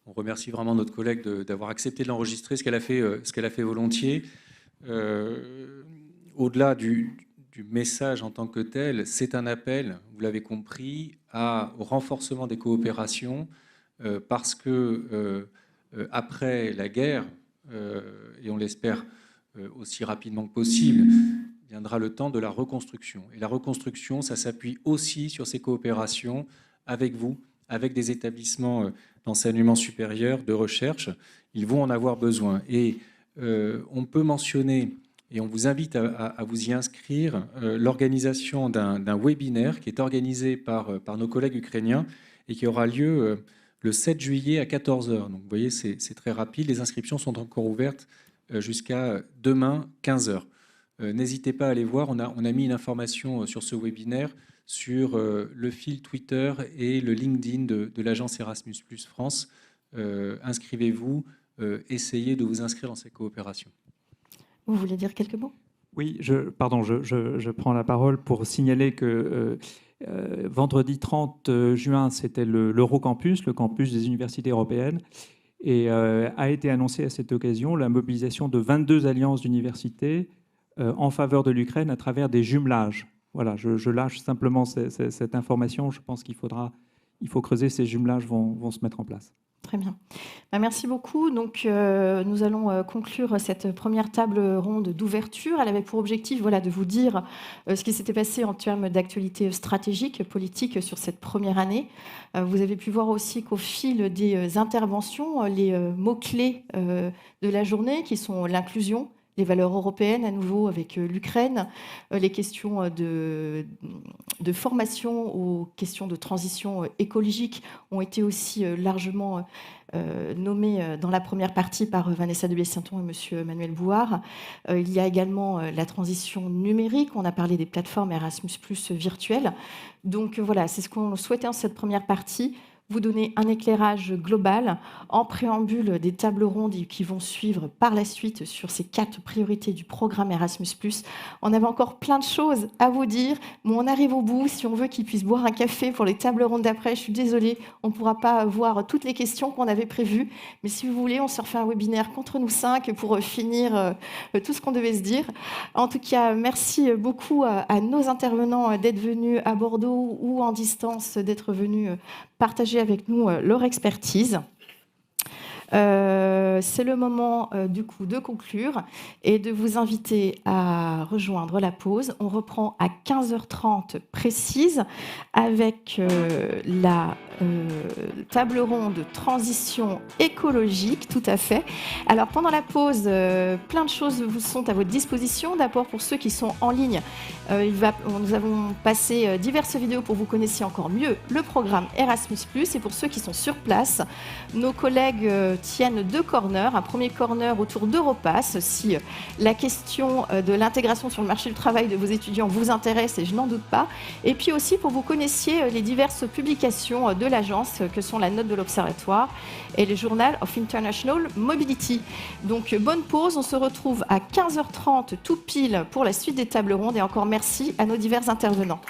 on remercie vraiment notre collègue d'avoir accepté de l'enregistrer, ce qu'elle a fait volontiers. Au-delà du message en tant que tel, c'est un appel, vous l'avez compris, au renforcement des coopérations, parce que après la guerre, et on l'espère aussi rapidement que possible, viendra le temps de la reconstruction. Et la reconstruction, ça s'appuie aussi sur ces coopérations avec vous, avec des établissements d'enseignement supérieur, de recherche. Ils vont en avoir besoin. Et on peut mentionner, et on vous invite à vous y inscrire, l'organisation d'un webinaire qui est organisé par nos collègues ukrainiens et qui aura lieu le 7 juillet à 14h. Donc vous voyez, c'est très rapide. Les inscriptions sont encore ouvertes jusqu'à demain, 15h. N'hésitez pas à aller voir, on a mis une information sur ce webinaire sur le fil Twitter et le LinkedIn de l'agence Erasmus+ France. Inscrivez-vous, essayez de vous inscrire dans ces coopérations. Vous voulez dire quelques mots ? Oui, je prends la parole pour signaler que Vendredi 30 juin, c'était l'Eurocampus, le campus des universités européennes, et a été annoncé à cette occasion la mobilisation de 22 alliances d'universités en faveur de l'Ukraine à travers des jumelages. Voilà, je lâche simplement cette information. Je pense qu'il faut creuser, ces jumelages vont se mettre en place. Très bien. Merci beaucoup. Donc, nous allons conclure cette première table ronde d'ouverture. Elle avait pour objectif de vous dire ce qui s'était passé en termes d'actualité stratégique, politique sur cette première année. Vous avez pu voir aussi qu'au fil des interventions, les mots-clés de la journée, qui sont l'inclusion, les valeurs européennes à nouveau avec l'Ukraine, les questions de formation aux questions de transition écologique ont été aussi largement nommées dans la première partie par Vanessa de Bessinton et monsieur Manuel Bouard. Il y a également la transition numérique. On a parlé des plateformes Erasmus+ virtuelles. Donc voilà, c'est ce qu'on souhaitait en cette première partie. Vous donner un éclairage global en préambule des tables rondes qui vont suivre par la suite sur ces 4 priorités du programme Erasmus+. On avait encore plein de choses à vous dire, mais on arrive au bout. Si on veut qu'ils puissent boire un café pour les tables rondes d'après, je suis désolée, on ne pourra pas voir toutes les questions qu'on avait prévues. Mais si vous voulez, on se refait un webinaire contre nous 5 pour finir tout ce qu'on devait se dire. En tout cas, merci beaucoup à nos intervenants d'être venus à Bordeaux ou en distance, d'être venus partager avec nous leur expertise. C'est le moment du coup de conclure et de vous inviter à rejoindre la pause. On reprend à 15h30 précise avec la table ronde transition écologique, tout à fait. Alors pendant la pause, plein de choses vous sont à votre disposition. D'abord pour ceux qui sont en ligne, nous avons passé diverses vidéos pour que vous connaissiez encore mieux le programme Erasmus+. Et pour ceux qui sont sur place, nos collègues tiennent 2 corners. Un premier corner autour d'Europass, si la question de l'intégration sur le marché du travail de vos étudiants vous intéresse, et je n'en doute pas. Et puis aussi pour que vous connaissiez les diverses publications de l'agence, que sont la note de l'Observatoire et le Journal of International Mobility. Donc bonne pause, on se retrouve à 15h30 tout pile pour la suite des tables rondes, et encore merci à nos divers intervenants.